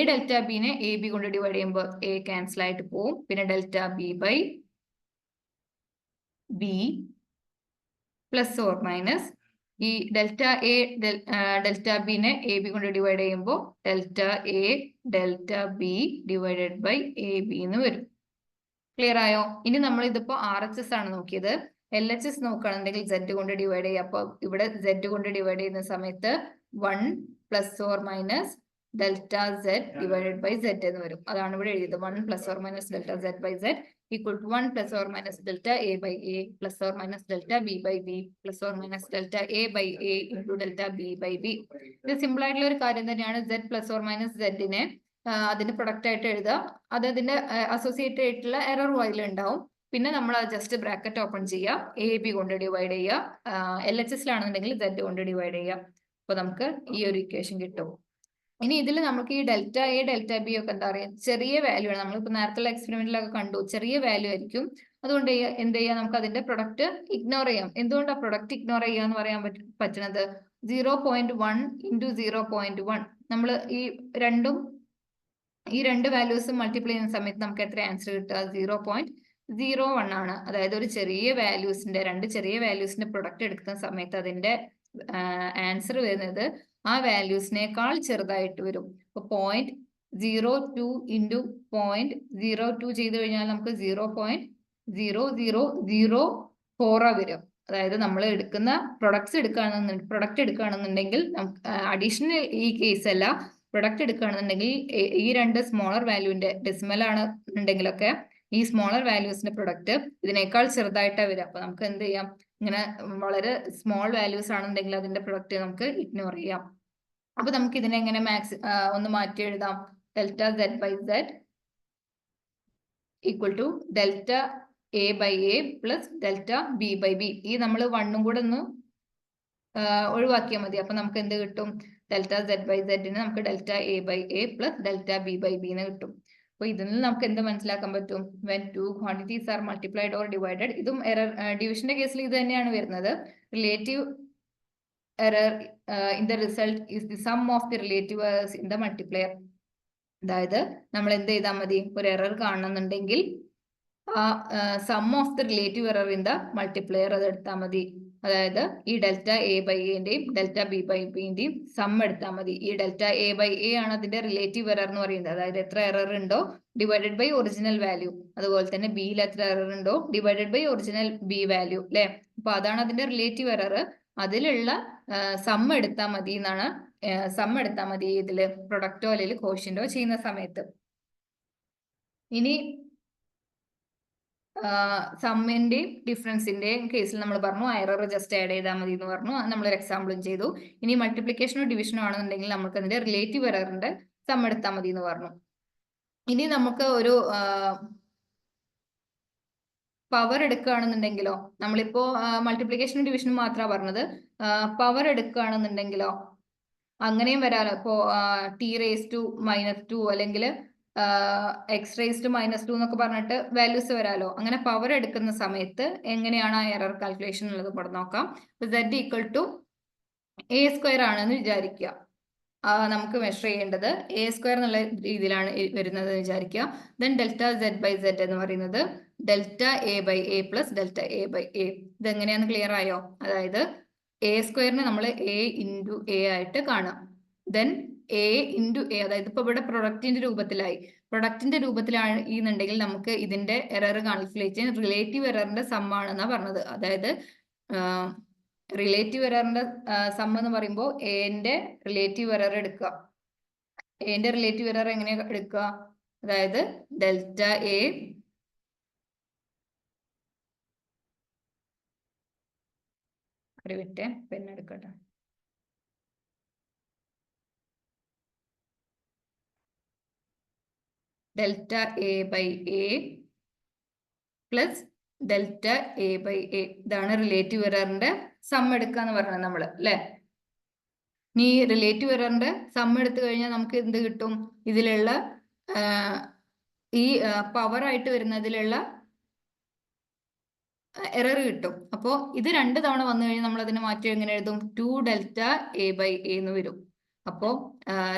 delta ബിനെ എ ബി കൊണ്ട് ഡിവൈഡ് ചെയ്യുമ്പോൾ എ ക്യാൻസൽ ആയിട്ട് പോവും. പിന്നെ delta B by B plus or minus ഈ ഡെൽറ്റ എ ഡെൽറ്റ ബിനെ എ ബി കൊണ്ട് ഡിവൈഡ് ചെയ്യുമ്പോൾ delta A delta B divided by A B എന്ന് വരും. ക്ലിയർ ആയോ? ഇനി നമ്മൾ ഇതിപ്പോ RHS ആണ് നോക്കിയത്. LHS നോക്കുകയാണെന്നുണ്ടെങ്കിൽ Z കൊണ്ട് ഡിവൈഡ് ചെയ്യുക. അപ്പൊ ഇവിടെ Z കൊണ്ട് ഡിവൈഡ് ചെയ്യുന്ന സമയത്ത് 1 plus or minus delta Z divided by Z എന്ന് വരും. അതാണ് ഇവിടെ എഴുതിയത്. 1 plus or minus delta Z by Z equal to 1 plus or minus delta A by A plus or minus delta B by B plus or minus delta A by A into delta B by B. ഇത് സിമ്പിൾ ആയിട്ടുള്ള ഒരു കാര്യം തന്നെയാണ്. Z പ്ലസ് ഓർ മൈനസ് Z-നെ അതിന്റെ പ്രൊഡക്റ്റ് ആയിട്ട് എഴുതുക. അത് അതിന്റെ അസോസിയേറ്റഡ് ആയിട്ടുള്ള എറർ വൈൽ ഉണ്ടാവും. പിന്നെ നമ്മൾ ജസ്റ്റ് ബ്രാക്കറ്റ് ഓപ്പൺ ചെയ്യുക, എ ബി കൊണ്ട് ഡിവൈഡ് ചെയ്യുക. LHS-ലാണെന്നുണ്ടെങ്കിൽ Z കൊണ്ട് ഡിവൈഡ് ചെയ്യുക. അപ്പൊ നമുക്ക് ഈ ഒരു ഇക്വേഷൻ കിട്ടും. ഇനി ഇതിൽ നമുക്ക് ഈ ഡെൽറ്റ എ ഡെൽറ്റ ബി ഒക്കെ എന്താ പറയുക, ചെറിയ വാല്യൂ ആണ്. നമ്മളിപ്പോൾ നേരത്തെ എക്സ്പെരിമെന്റിലൊക്കെ കണ്ടു, ചെറിയ വാല്യൂ ആയിരിക്കും. അതുകൊണ്ട് എന്ത് ചെയ്യാം, നമുക്ക് അതിന്റെ പ്രൊഡക്റ്റ് ഇഗ്നോർ ചെയ്യാം. എന്തുകൊണ്ടാണ് പ്രൊഡക്റ്റ് ഇഗ്നോർ ചെയ്യുക എന്ന് പറയാൻ പറ്റുന്നത്? 0.1 ഇൻറ്റു 0.1 നമ്മൾ ഈ രണ്ട് വാല്യൂസും മൾട്ടിപ്ലൈ ചെയ്യുന്ന സമയത്ത് നമുക്ക് എത്ര ആൻസർ കിട്ടുക? 0.01 ആണ്. അതായത് ഒരു ചെറിയ വാല്യൂസിന്റെ രണ്ട് ചെറിയ വാല്യൂസിന്റെ പ്രൊഡക്റ്റ് എടുക്കുന്ന സമയത്ത് അതിന്റെ ആൻസർ വരുന്നത് ആ വാല്യൂസിനേക്കാൾ ചെറുതായിട്ട് വരും. ഇപ്പൊ 0.02 ഇൻറ്റു 0.02 ചെയ്ത് കഴിഞ്ഞാൽ നമുക്ക് 0.0004 വരും. അതായത് നമ്മൾ എടുക്കുന്ന പ്രൊഡക്റ്റ് എടുക്കുകയാണെന്നുണ്ടെങ്കിൽ അഡീഷണൽ ഈ കേസ് അല്ല, പ്രൊഡക്റ്റ് എടുക്കുകയാണെന്നുണ്ടെങ്കിൽ ഈ രണ്ട് സ്മോളർ വാല്യൂവിന്റെ ഡെസിമൽ ആണ് ഉണ്ടെങ്കിലൊക്കെ ഈ സ്മോളർ വാല്യൂസിന്റെ പ്രൊഡക്റ്റ് ഇതിനേക്കാൾ ചെറുതായിട്ടാണ് വരിക. അപ്പൊ നമുക്ക് എന്ത് ചെയ്യാം, ഇങ്ങനെ വളരെ സ്മോൾ വാല്യൂസ് ആണെന്നുണ്ടെങ്കിൽ അതിന്റെ പ്രൊഡക്റ്റ് നമുക്ക് ഇഗ്നോർ ചെയ്യാം. അപ്പൊ നമുക്ക് ഇതിനെ എങ്ങനെ ഒന്ന് മാറ്റി എഴുതാം? Delta Z by Z equal to delta A by A plus delta B by B. ഈ നമ്മൾ 1 കൂടെ ഒന്ന് ഒഴിവാക്കിയാൽ മതി. അപ്പൊ നമുക്ക് എന്ത് കിട്ടും? ഡെൽറ്റ Z ബൈ Z-ന് നമുക്ക് delta A by A plus delta B by B എന്ന് കിട്ടും. അപ്പൊ ഇതിൽ നിന്ന് നമുക്ക് എന്ത് മനസ്സിലാക്കാൻ പറ്റും? When two quantities are multiplied or divided. ഇതും എറർ ഡിവിഷന്റെ കേസിൽ ഇത് തന്നെയാണ് വരുന്നത്. Relative error in the result is the sum of the relative errors in the multiplier. അതായത് നമ്മൾ എന്ത് ചെയ്താൽ മതി, ഒരു എറർ കാണുന്നുണ്ടെങ്കിൽ ആ sum of the relative error in the multiplier അത് എടുത്താൽ മതി. അതായത് ഈ ഡെൽറ്റ എ ബൈ എന്റെയും ഡെൽറ്റ ബി ബൈ ബിന്റെയും സം എടുത്താൽ മതി. ഈ ഡെൽറ്റ എ ബൈ എ ആണ് അതിന്റെ റിലേറ്റീവ് എറർ എന്ന് പറയുന്നത്. അതായത് എത്ര എറർ ഉണ്ടോ ഡിവൈഡഡ് ബൈ ഒറിജിനൽ വാല്യൂ. അതുപോലെ തന്നെ ബിയിൽ എത്ര എറർ ഉണ്ടോ divided by original B value, അല്ലെ? അപ്പൊ അതാണ് അതിന്റെ റിലേറ്റീവ് എറർ. അതിലുള്ള സം എടുത്താൽ മതി എന്നാണ്. സം എടുത്താൽ മതി ഇതില് പ്രൊഡക്റ്റോ അല്ലെങ്കിൽ കോഷ്യന്റോ ചെയ്യുന്ന സമയത്ത്. ഇനി സമ്മിന്റെയും ഡിഫറൻസിന്റെയും കേസിൽ നമ്മൾ പറഞ്ഞു എറർ ജസ്റ്റ് ആഡ് ചെയ്താൽ മതി എന്ന് പറഞ്ഞു. നമ്മളൊരു എക്സാമ്പിളും ചെയ്തു. ഇനി മൾട്ടിപ്ലിക്കേഷനോ ഡിവിഷനോ ആണെന്നുണ്ടെങ്കിൽ നമുക്ക് അതിന്റെ റിലേറ്റീവ് എററിന്റെ സം എടുത്താൽ മതി എന്ന് പറഞ്ഞു. ഇനി നമുക്ക് ഒരു പവർ എടുക്കുകയാണെന്നുണ്ടെങ്കിലോ, നമ്മളിപ്പോ മൾട്ടിപ്ലിക്കേഷനും ഡിവിഷനും മാത്രമാണ് പറഞ്ഞത്. പവർ എടുക്കുകയാണെന്നുണ്ടെങ്കിലോ അങ്ങനെയും വരാലോ. ഇപ്പോ T⁻² അല്ലെങ്കിൽ എക്സ് റേസ് ടു -2 എന്നൊക്കെ പറഞ്ഞിട്ട് വാല്യൂസ് വരാലോ. അങ്ങനെ പവർ എടുക്കുന്ന സമയത്ത് എങ്ങനെയാണ് ആ എറർ കാൽക്കുലേഷൻ ഉള്ളത് കൂടെ നോക്കാം. Z ഈക്വൽ ടു A² ആണെന്ന് വിചാരിക്കുക. നമുക്ക് മെഷർ ചെയ്യേണ്ടത് A² എന്നുള്ള രീതിയിലാണ് വരുന്നത് വിചാരിക്കുക. ദെൻ ഡെൽറ്റ Z/Z എന്ന് പറയുന്നത് delta A/A plus delta A/A. ഇതെങ്ങനെയാന്ന് ക്ലിയർ ആയോ? അതായത് A² നമ്മൾ A ഇൻറ്റു A ആയിട്ട് കാണാം. ദെൻ A ഇൻറ്റു A, അതായത് ഇപ്പൊ ഇവിടെ പ്രൊഡക്റ്റിന്റെ രൂപത്തിലായി. പ്രൊഡക്റ്റിന്റെ രൂപത്തിലാണ് എന്നുണ്ടെങ്കിൽ നമുക്ക് ഇതിന്റെ എറർ കാൽക്കുലേറ്റ് ചെയ്യാൻ റിലേറ്റീവ് എററിന്റെ സം ആണെന്നാ പറഞ്ഞത്. അതായത് റിലേറ്റീവ് എററിന്റെ സം എന്ന് പറയുമ്പോൾ എന്റെ റിലേറ്റീവ് എറർ എടുക്കുക. എന്റെ റിലേറ്റീവ് എറർ എങ്ങനെയാ എടുക്കുക? അതായത് ഡെൽറ്റ എ വിട്ടെ പെണ്ണെടുക്കട്ടെ. Delta A/A plus delta A/A. ഇതാണ് റിലേറ്റീവ് എററിന്റെ സം എടുക്കാന്ന് പറഞ്ഞത് നമ്മള്, അല്ലെ? ഇനി റിലേറ്റീവ് എററിന്റെ സം എടുത്തു കഴിഞ്ഞാൽ നമുക്ക് എന്ത് കിട്ടും? ഇതിലുള്ള ഈ പവർ ആയിട്ട് വരുന്നതിലുള്ള എറർ കിട്ടും. അപ്പോൾ ഇത് 2 തവണ വന്നു കഴിഞ്ഞാൽ നമ്മൾ അതിനെ മാറ്റി എങ്ങനെ എഴുതും? 2 ഡെൽറ്റ A/A എന്ന് വരും. അപ്പോൾ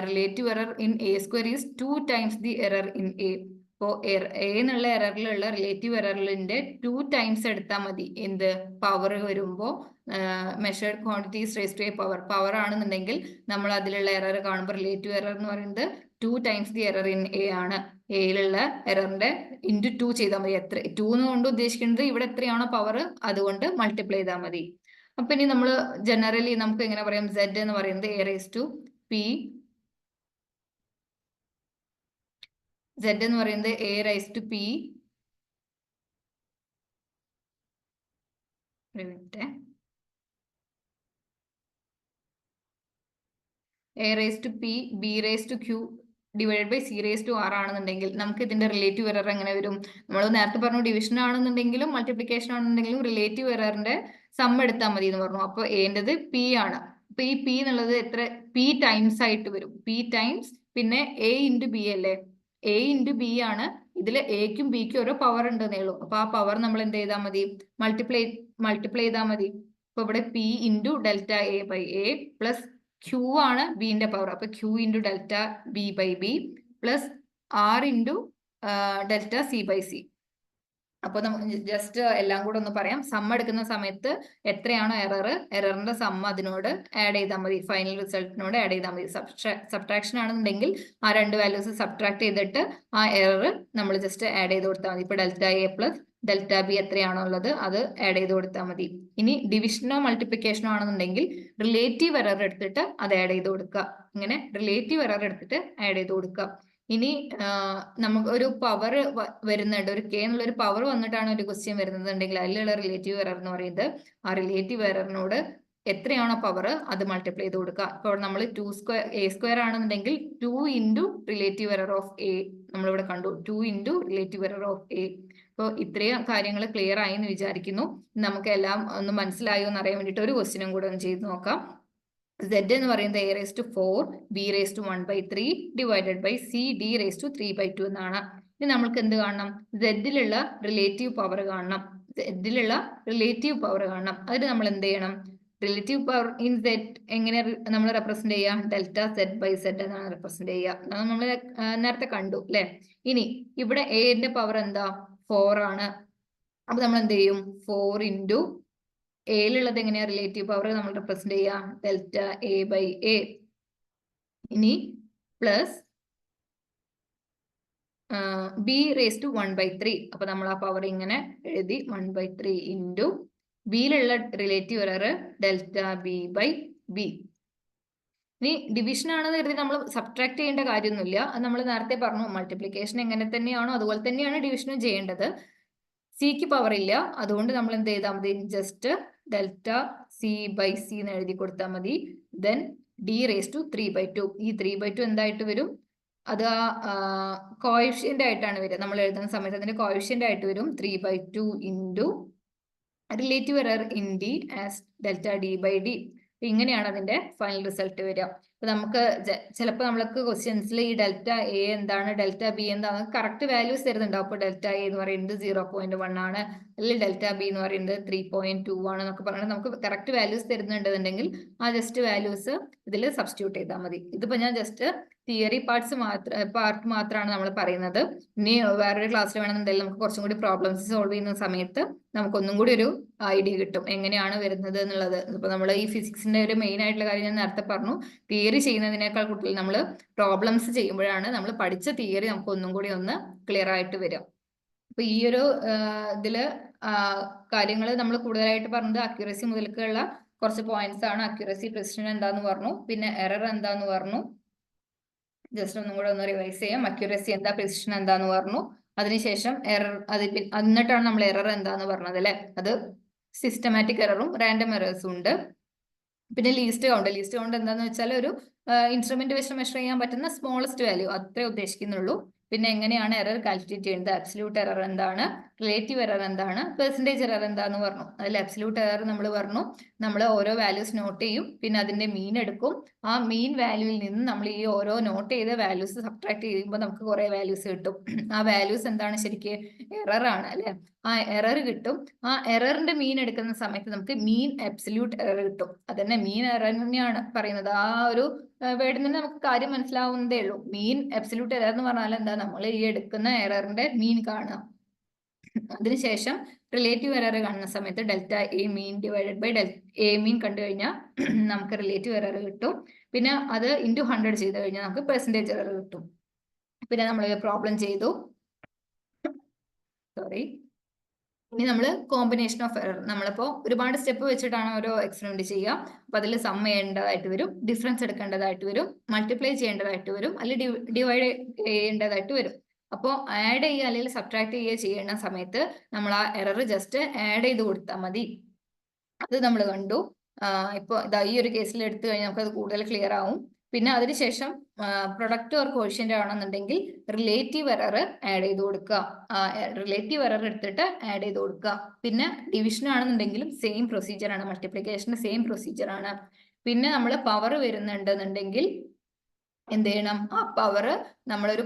relative error in A² is 2 times the error in A. അപ്പോൾ A എന്നുള്ള എററിലുള്ള റിലേറ്റീവ് എററിന്റെ 2 ടൈംസ് എടുത്താൽ മതി. എന്ത് പവർ വരുമ്പോൾ measured quantities raise to a power ആണെന്നുണ്ടെങ്കിൽ നമ്മൾ അതിലുള്ള എറർ കാണുമ്പോൾ റിലേറ്റീവ് എറർ എന്ന് പറയുന്നത് 2 times the error in A ആണ്. എയിലുള്ള എററിന്റെ ഇൻറ്റു 2 ചെയ്താൽ മതി. എത്ര 2 കൊണ്ട് ഉദ്ദേശിക്കുന്നത് ഇവിടെ എത്രയാണോ പവർ അതുകൊണ്ട് മൾട്ടിപ്ലൈ ചെയ്താൽ മതി. അപ്പൊ ഇനി നമ്മൾ ജനറലി നമുക്ക് എങ്ങനെ പറയാം? Z എന്ന് പറയുന്നത് A raise to P, Z എന്ന് പറയുന്നത് A raise to P A raise to P B raise to Q divide by C raise to R ആണെന്നുണ്ടെങ്കിൽ നമുക്ക് ഇതിന്റെ റിലേറ്റീവ് എറർ എങ്ങനെ വരും? നമ്മൾ നേരത്തെ പറഞ്ഞു ഡിവിഷൻ ആണെന്നുണ്ടെങ്കിലും മൾട്ടിപ്ലിക്കേഷൻ ആണെന്നുണ്ടെങ്കിലും റിലേറ്റീവ് എററിന്റെ സം എടുത്താൽ മതി എന്ന് പറഞ്ഞു. അപ്പൊ Aൻ്റെത് P ആണ്. അപ്പൊ ഈ P എന്നുള്ളത് എത്ര P ടൈംസ് ആയിട്ട് വരും? P ടൈംസ് പിന്നെ A ഇൻറ്റു B അല്ലേ? A ഇൻറ്റു B ആണ്. ഇതിൽ Aക്കും Bക്കും ഓരോ പവർ ഉണ്ടെന്നേ ഉള്ളൂ. അപ്പൊ ആ പവർ നമ്മൾ എന്ത് ചെയ്താൽ മതി? മൾട്ടിപ്ലൈ ചെയ്താൽ മതി. അപ്പൊ ഇവിടെ P into delta A/A plus Q ആണ് ബിന്റെ പവർ. അപ്പൊ Q into delta B/B plus R into delta C/C. അപ്പൊ നമുക്ക് ജസ്റ്റ് എല്ലാം കൂടെ ഒന്ന് പറയാം. സം എടുക്കുന്ന സമയത്ത് എത്രയാണോ എററിന്റെ സം അതിനോട് ആഡ് ചെയ്താൽ മതി. ഫൈനൽ റിസൾട്ടിനോട് ആഡ് ചെയ്താൽ മതി. സബ്ട്രാക്ഷൻ ആണെന്നുണ്ടെങ്കിൽ ആ 2 വാല്യൂസ് സബ്ട്രാക്ട് ചെയ്തിട്ട് ആ എറർ നമ്മൾ ജസ്റ്റ് ആഡ് ചെയ്ത് കൊടുത്താൽ മതി. ഇപ്പൊ delta A plus delta B എത്രയാണോ ഉള്ളത് അത് ആഡ് ചെയ്ത് കൊടുത്താൽ മതി. ഇനി ഡിവിഷനോ മൾട്ടിപ്ലിക്കേഷനോ ആണെന്നുണ്ടെങ്കിൽ റിലേറ്റീവ് എറർ എടുത്തിട്ട് അത് ആഡ് ചെയ്ത് കൊടുക്കുക. ഇങ്ങനെ റിലേറ്റീവ് എറർ എടുത്തിട്ട് ആഡ് ചെയ്ത് കൊടുക്കുക. ഇനി നമുക്ക് ഒരു പവർ വരുന്നുണ്ട്, ഒരു K എന്നുള്ള ഒരു പവർ വന്നിട്ടാണ് ഒരു ക്വസ്റ്റ്യൻ വരുന്നുണ്ടെങ്കിൽ അതിലുള്ള റിലേറ്റീവ് എറർ എന്ന് പറയുന്നത് ആ റിലേറ്റീവ് എററിനോട് എത്രയാണോ പവർ അത് മൾട്ടിപ്ലൈ ചെയ്ത് കൊടുക്കുക. ഇപ്പോൾ നമ്മൾ A² ആണെന്നുണ്ടെങ്കിൽ 2 into relative error of A നമ്മളിവിടെ കണ്ടു. 2 into relative error of A. അപ്പോൾ ഇത്രയും കാര്യങ്ങൾ ക്ലിയർ ആയി എന്ന് വിചാരിക്കുന്നു. നമുക്ക് എല്ലാം ഒന്ന് മനസ്സിലായോ എന്ന് അറിയാൻ വേണ്ടിയിട്ട് ഒരു ക്വസ്റ്റ്യനും കൂടെ ഒന്ന് ചെയ്ത് നോക്കാം. Z എന്ന് പറയുന്നത് A raise to 4 B raise to 1/3 divided by C D raise to 3/2 എന്നാണ്. ഇനി നമ്മൾക്ക് എന്ത് കാണണം? Z-ലുള്ള റിലേറ്റീവ് പവർ കാണണം. Z-ലുള്ള റിലേറ്റീവ് പവർ കാണണം. അതിന് നമ്മൾ എന്ത് ചെയ്യണം? റിലേറ്റീവ് പവർ ഇൻ Z എങ്ങനെ നമ്മൾ റെപ്രസെന്റ് ചെയ്യാം? ഡെൽറ്റ Z/Z എന്നാണ് റെപ്രസെന്റ് ചെയ്യുക. നമ്മൾ നേരത്തെ കണ്ടു അല്ലെ? ഇനി ഇവിടെ എന്റെ പവർ എന്താ? 4 ആണ്. അപ്പൊ നമ്മൾ എന്ത് ചെയ്യും? 4 ഇൻറ്റു എയിലുള്ളത് എങ്ങനെയാ റിലേറ്റീവ് പവർ നമ്മൾ റെപ്രസെന്റ് ചെയ്യാം? Delta A/A. ഇനി പ്ലസ് B റേസ് ടു 1/3. അപ്പൊ നമ്മൾ ആ പവർ ഇങ്ങനെ എഴുതി 1/3 ഇൻറ്റു ബിയിലുള്ള റിലേറ്റീവ് എറർ ഡെൽറ്റ B/B. ഇനി ഡിവിഷൻ ആണെന്ന് കരുതി നമ്മൾ സബ്ട്രാക്ട് ചെയ്യേണ്ട കാര്യമൊന്നുമില്ല. അത് നമ്മൾ നേരത്തെ പറഞ്ഞു. മൾട്ടിപ്ലിക്കേഷൻ എങ്ങനെ തന്നെയാണോ അതുപോലെ തന്നെയാണ് ഡിവിഷനും ചെയ്യേണ്ടത്. സിക്ക് പവർ ഇല്ല, അതുകൊണ്ട് നമ്മൾ എന്ത് ചെയ്താൽ മതി? ജസ്റ്റ് ഡെൽറ്റ C/C എന്ന് എഴുതി കൊടുത്താൽ മതി. Then D raise to 3/2. ഈ 3/2 എന്തായിട്ട് വരും? അത് കോഎഫിഷ്യന്റ് ആയിട്ടാണ് വരിക. നമ്മൾ എഴുതുന്ന സമയത്ത് അതിന്റെ കോഎഫിഷ്യന്റ് ആയിട്ട് വരും 3/2 into relative error in D as delta D/D. ഇങ്ങനെയാണ് അതിന്റെ ഫൈനൽ റിസൾട്ട് വരിക. അപ്പൊ നമുക്ക് ചിലപ്പോൾ നമ്മൾക്ക് ക്വസ്റ്റ്യൻസിൽ ഈ ഡെൽറ്റ എ എന്താണ് ഡെൽറ്റ ബി എന്താണ് കറക്റ്റ് വാല്യൂസ് തരുന്നുണ്ടാവും. അപ്പോൾ ഡെൽറ്റ എ എന്ന് പറയുന്നത് 0.1 ആണ്, അല്ലെങ്കിൽ ഡെൽറ്റ ബി എന്ന് പറയുന്നത് 3.2 ആണ് എന്നൊക്കെ പറഞ്ഞിട്ട് നമുക്ക് കറക്റ്റ് വാല്യൂസ് തരുന്നുണ്ടെന്നുണ്ടെങ്കിൽ ആ ജസ്റ്റ് വാല്യൂസ് ഇതിൽ സബ്സ്റ്റിറ്റ്യൂട്ട് ചെയ്താൽ മതി. ഇതിപ്പോ ഞാൻ ജസ്റ്റ് തിയറി പാർട്ട് മാത്രമാണ് നമ്മൾ പറയുന്നത്. ഇനി വേറൊരു ക്ലാസ്സിൽ വേണമെന്നുണ്ടെങ്കിൽ നമുക്ക് കുറച്ചും കൂടി പ്രോബ്ലംസ് സോൾവ് ചെയ്യുന്ന സമയത്ത് നമുക്കൊന്നും കൂടി ഒരു ഐഡിയ കിട്ടും എങ്ങനെയാണ് വരുന്നത് എന്നുള്ളത്. ഇപ്പൊ നമ്മൾ ഈ ഫിസിക്സിന്റെ ഒരു മെയിൻ ആയിട്ടുള്ള കാര്യം ഞാൻ നേരത്തെ പറഞ്ഞു, തിയറി ചെയ്യുന്നതിനേക്കാൾ കൂടുതൽ നമ്മൾ പ്രോബ്ലംസ് ചെയ്യുമ്പോഴാണ് നമ്മൾ പഠിച്ച തിയറി നമുക്ക് ഒന്നും കൂടി ഒന്ന് ക്ലിയർ ആയിട്ട് വരും. അപ്പൊ ഈ ഒരു ഇതില് കാര്യങ്ങൾ നമ്മൾ കൂടുതലായിട്ട് പറഞ്ഞത് അക്യുറസി മുതൽക്കുള്ള കുറച്ച് പോയിന്റ്സ് ആണ്. അക്യുറസി, പ്രിസിഷൻ എന്താന്ന് പറഞ്ഞു, പിന്നെ എറർ എന്താന്ന് പറഞ്ഞു. ജസ്റ്റ് ഒന്നും കൂടെ ഒന്ന് റിവൈസ് ചെയ്യാം. അക്യുറസി എന്താ, പ്രിസിഷൻ എന്താന്ന് പറഞ്ഞു, അതിനുശേഷം എറർ, എന്നിട്ടാണ് നമ്മൾ എറർ എന്താന്ന് പറഞ്ഞത് അല്ലെ. അത് സിസ്റ്റമാറ്റിക് എററും റാൻഡം എറേഴ്സും ഉണ്ട്. പിന്നെ ലീസ്റ്റ് കൗണ്ട് എന്താന്ന് വെച്ചാൽ ഒരു ഇൻസ്ട്രുമെന്റ് വെച്ച് മെഷർ ചെയ്യാൻ പറ്റുന്ന സ്മോളസ്റ്റ് വാല്യൂ അത്രേ ഉദ്ദേശിക്കുന്നുള്ളൂ. പിന്നെ എങ്ങനെയാണ് എറർ കാൽക്കുലേറ്റ് ചെയ്യുന്നത്, അബ്സല്യൂട്ട് എറർ എന്താണ്, റിലേറ്റീവ് എറർ എന്താണ്, പെർസെന്റേജ് എറർ എന്താന്ന് പറഞ്ഞു. അതിൽ അബ്സല്യൂട്ട് എറർ നമ്മൾ പറഞ്ഞു, നമ്മൾ ഓരോ വാല്യൂസ് നോട്ട് ചെയ്യും, പിന്നെ അതിന്റെ മീൻ എടുക്കും. ആ മീൻ വാല്യൂവിൽ നിന്ന് നമ്മൾ ഈ ഓരോ നോട്ട് ചെയ്ത വാല്യൂസ് സബ്ട്രാക്ട് ചെയ്യുമ്പോൾ നമുക്ക് കുറെ വാല്യൂസ് കിട്ടും. ആ വാല്യൂസ് എന്താണ് ശരിക്കും എറർ ആണ് അല്ലെ. ആ എറർ കിട്ടും. ആ എററിന്റെ മീൻ എടുക്കുന്ന സമയത്ത് നമുക്ക് മീൻ അബ്സല്യൂട്ട് എറർ കിട്ടും. അതന്നെ മീൻ എറർ തന്നെയാണ് പറയുന്നത്. ആ ഒരു വേർഡിൽ നിന്ന് നമുക്ക് കാര്യം മനസ്സിലാവുന്നതേ ഉള്ളൂ. മീൻ അബ്സല്യൂട്ട് എറർ എന്ന് പറഞ്ഞാൽ എന്താ, നമ്മൾ ഈ എടുക്കുന്ന എററിന്റെ മീൻ കാണുക. അതിനുശേഷം റിലേറ്റീവ് എറർ കാണുന്ന സമയത്ത് delta A mean divided by A mean കണ്ടു കഴിഞ്ഞാൽ നമുക്ക് റിലേറ്റീവ് എറർ കിട്ടും. പിന്നെ അത് ഇൻറ്റു 100 ചെയ്ത് കഴിഞ്ഞാൽ നമുക്ക് പെർസെന്റേജ് എറർ കിട്ടും. പിന്നെ നമ്മൾ പ്രോബ്ലം ചെയ്തു, സോറി. ഇനി നമ്മൾ കോമ്പിനേഷൻ ഓഫ് എറർ, നമ്മളിപ്പോൾ ഒരുപാട് സ്റ്റെപ്പ് വെച്ചിട്ടാണ് ഓരോ എക്സ്പെരിമെന്റ് ചെയ്യുക. അപ്പൊ അതിൽ സം ചെയ്യേണ്ടതായിട്ട് വരും, ഡിഫറൻസ് എടുക്കേണ്ടതായിട്ട് വരും, മൾട്ടിപ്ലൈ ചെയ്യേണ്ടതായിട്ട് വരും, അല്ലെങ്കിൽ ഡിവൈഡ് ചെയ്യേണ്ടതായിട്ട് വരും. അപ്പോൾ ആഡ് ചെയ്യുക അല്ലെങ്കിൽ സബ്ട്രാക്ട് ചെയ്യുക ചെയ്യുന്ന സമയത്ത് നമ്മൾ ആ എറർ ജസ്റ്റ് ആഡ് ചെയ്ത് കൊടുത്താൽ മതി. അത് നമ്മൾ കണ്ടു. ഇപ്പോൾ ഇതാ ഈ ഒരു കേസിൽ എടുത്തു കഴിഞ്ഞാൽ നമുക്ക് അത് കൂടുതൽ ക്ലിയർ ആവും. പിന്നെ അതിനുശേഷം പ്രൊഡക്റ്റ് ഓർ കോഷ്യന്റ് ആണെന്നുണ്ടെങ്കിൽ റിലേറ്റീവ് എറർ ആഡ് ചെയ്ത് കൊടുക്കുക. റിലേറ്റീവ് എറർ എടുത്തിട്ട് ആഡ് ചെയ്ത് കൊടുക്കുക. പിന്നെ ഡിവിഷൻ ആണെന്നുണ്ടെങ്കിലും സെയിം പ്രൊസീജിയർ ആണ്, മൾട്ടിപ്ലിക്കേഷന് സെയിം പ്രൊസീജിയർ ആണ്. പിന്നെ നമ്മൾ പവർ വരുന്നുണ്ടെന്നുണ്ടെങ്കിൽ എന്ത് ചെയ്യണം, ആ പവർ നമ്മളൊരു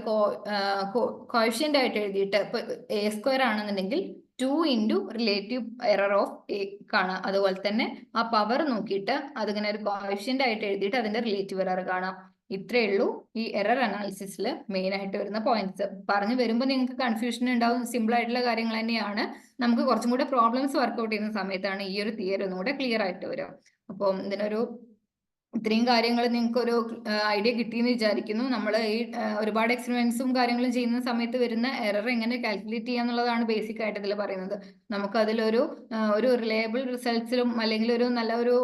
കോഷ്യന്റ് ആയിട്ട് എഴുതിയിട്ട്, ഇപ്പൊ എ സ്ക്വയർ ആണെന്നുണ്ടെങ്കിൽ 2 into relative error of A കാണാം. അതുപോലെ തന്നെ ആ പവർ നോക്കിയിട്ട് അതിങ്ങനെ ഒരു കോഷ്യന്റ് ആയിട്ട് എഴുതിയിട്ട് അതിന്റെ റിലേറ്റീവ് എറർ കാണാം. ഇത്രയേ ഉള്ളൂ ഈ എറർ അനാലിസിസിൽ മെയിൻ ആയിട്ട് വരുന്ന പോയിന്റ്സ്. പറഞ്ഞു വരുമ്പോൾ നിങ്ങൾക്ക് കൺഫ്യൂഷൻ ഉണ്ടാവും. സിമ്പിൾ ആയിട്ടുള്ള കാര്യങ്ങൾ തന്നെയാണ്. നമുക്ക് കുറച്ചും കൂടെ പ്രോബ്ലംസ് വർക്ക്ഔട്ട് ചെയ്യുന്ന സമയത്താണ് ഈ ഒരു തിയറി ഒന്നും കൂടെ ക്ലിയർ ആയിട്ട് വരും. അപ്പം ഇതിനൊരു ഇത്രയും കാര്യങ്ങൾ നിങ്ങൾക്ക് ഒരു ഐഡിയ കിട്ടിയെന്ന് വിചാരിക്കുന്നു. നമ്മൾ ഈ ഒരുപാട് എക്സ്പെരിമെന്റ്സും കാര്യങ്ങളും ചെയ്യുന്ന സമയത്ത് വരുന്ന എറർ എങ്ങനെ കാൽക്കുലേറ്റ് ചെയ്യാന്നുള്ളതാണ് ബേസിക് ആയിട്ട് ഇതിൽ പറയുന്നത്. നമുക്ക് അതിലൊരു റിലയബിൾ റിസൾട്ട്സിലും അല്ലെങ്കിൽ ഒരു നല്ല ഒരു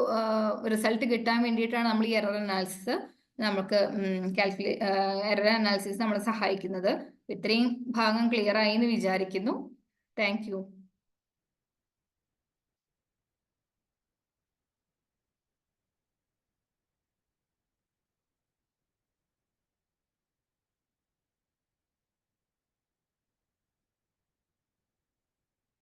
റിസൾട്ട് കിട്ടാൻ വേണ്ടിയിട്ടാണ് നമ്മൾ ഈ എറർ അനാലിസിസ് നമുക്ക് എറർ അനാലിസിസ് നമ്മളെ സഹായിക്കുന്നത്. ഇത്രയും ഭാഗം ക്ലിയർ ആയി എന്ന് വിചാരിക്കുന്നു. Thank you.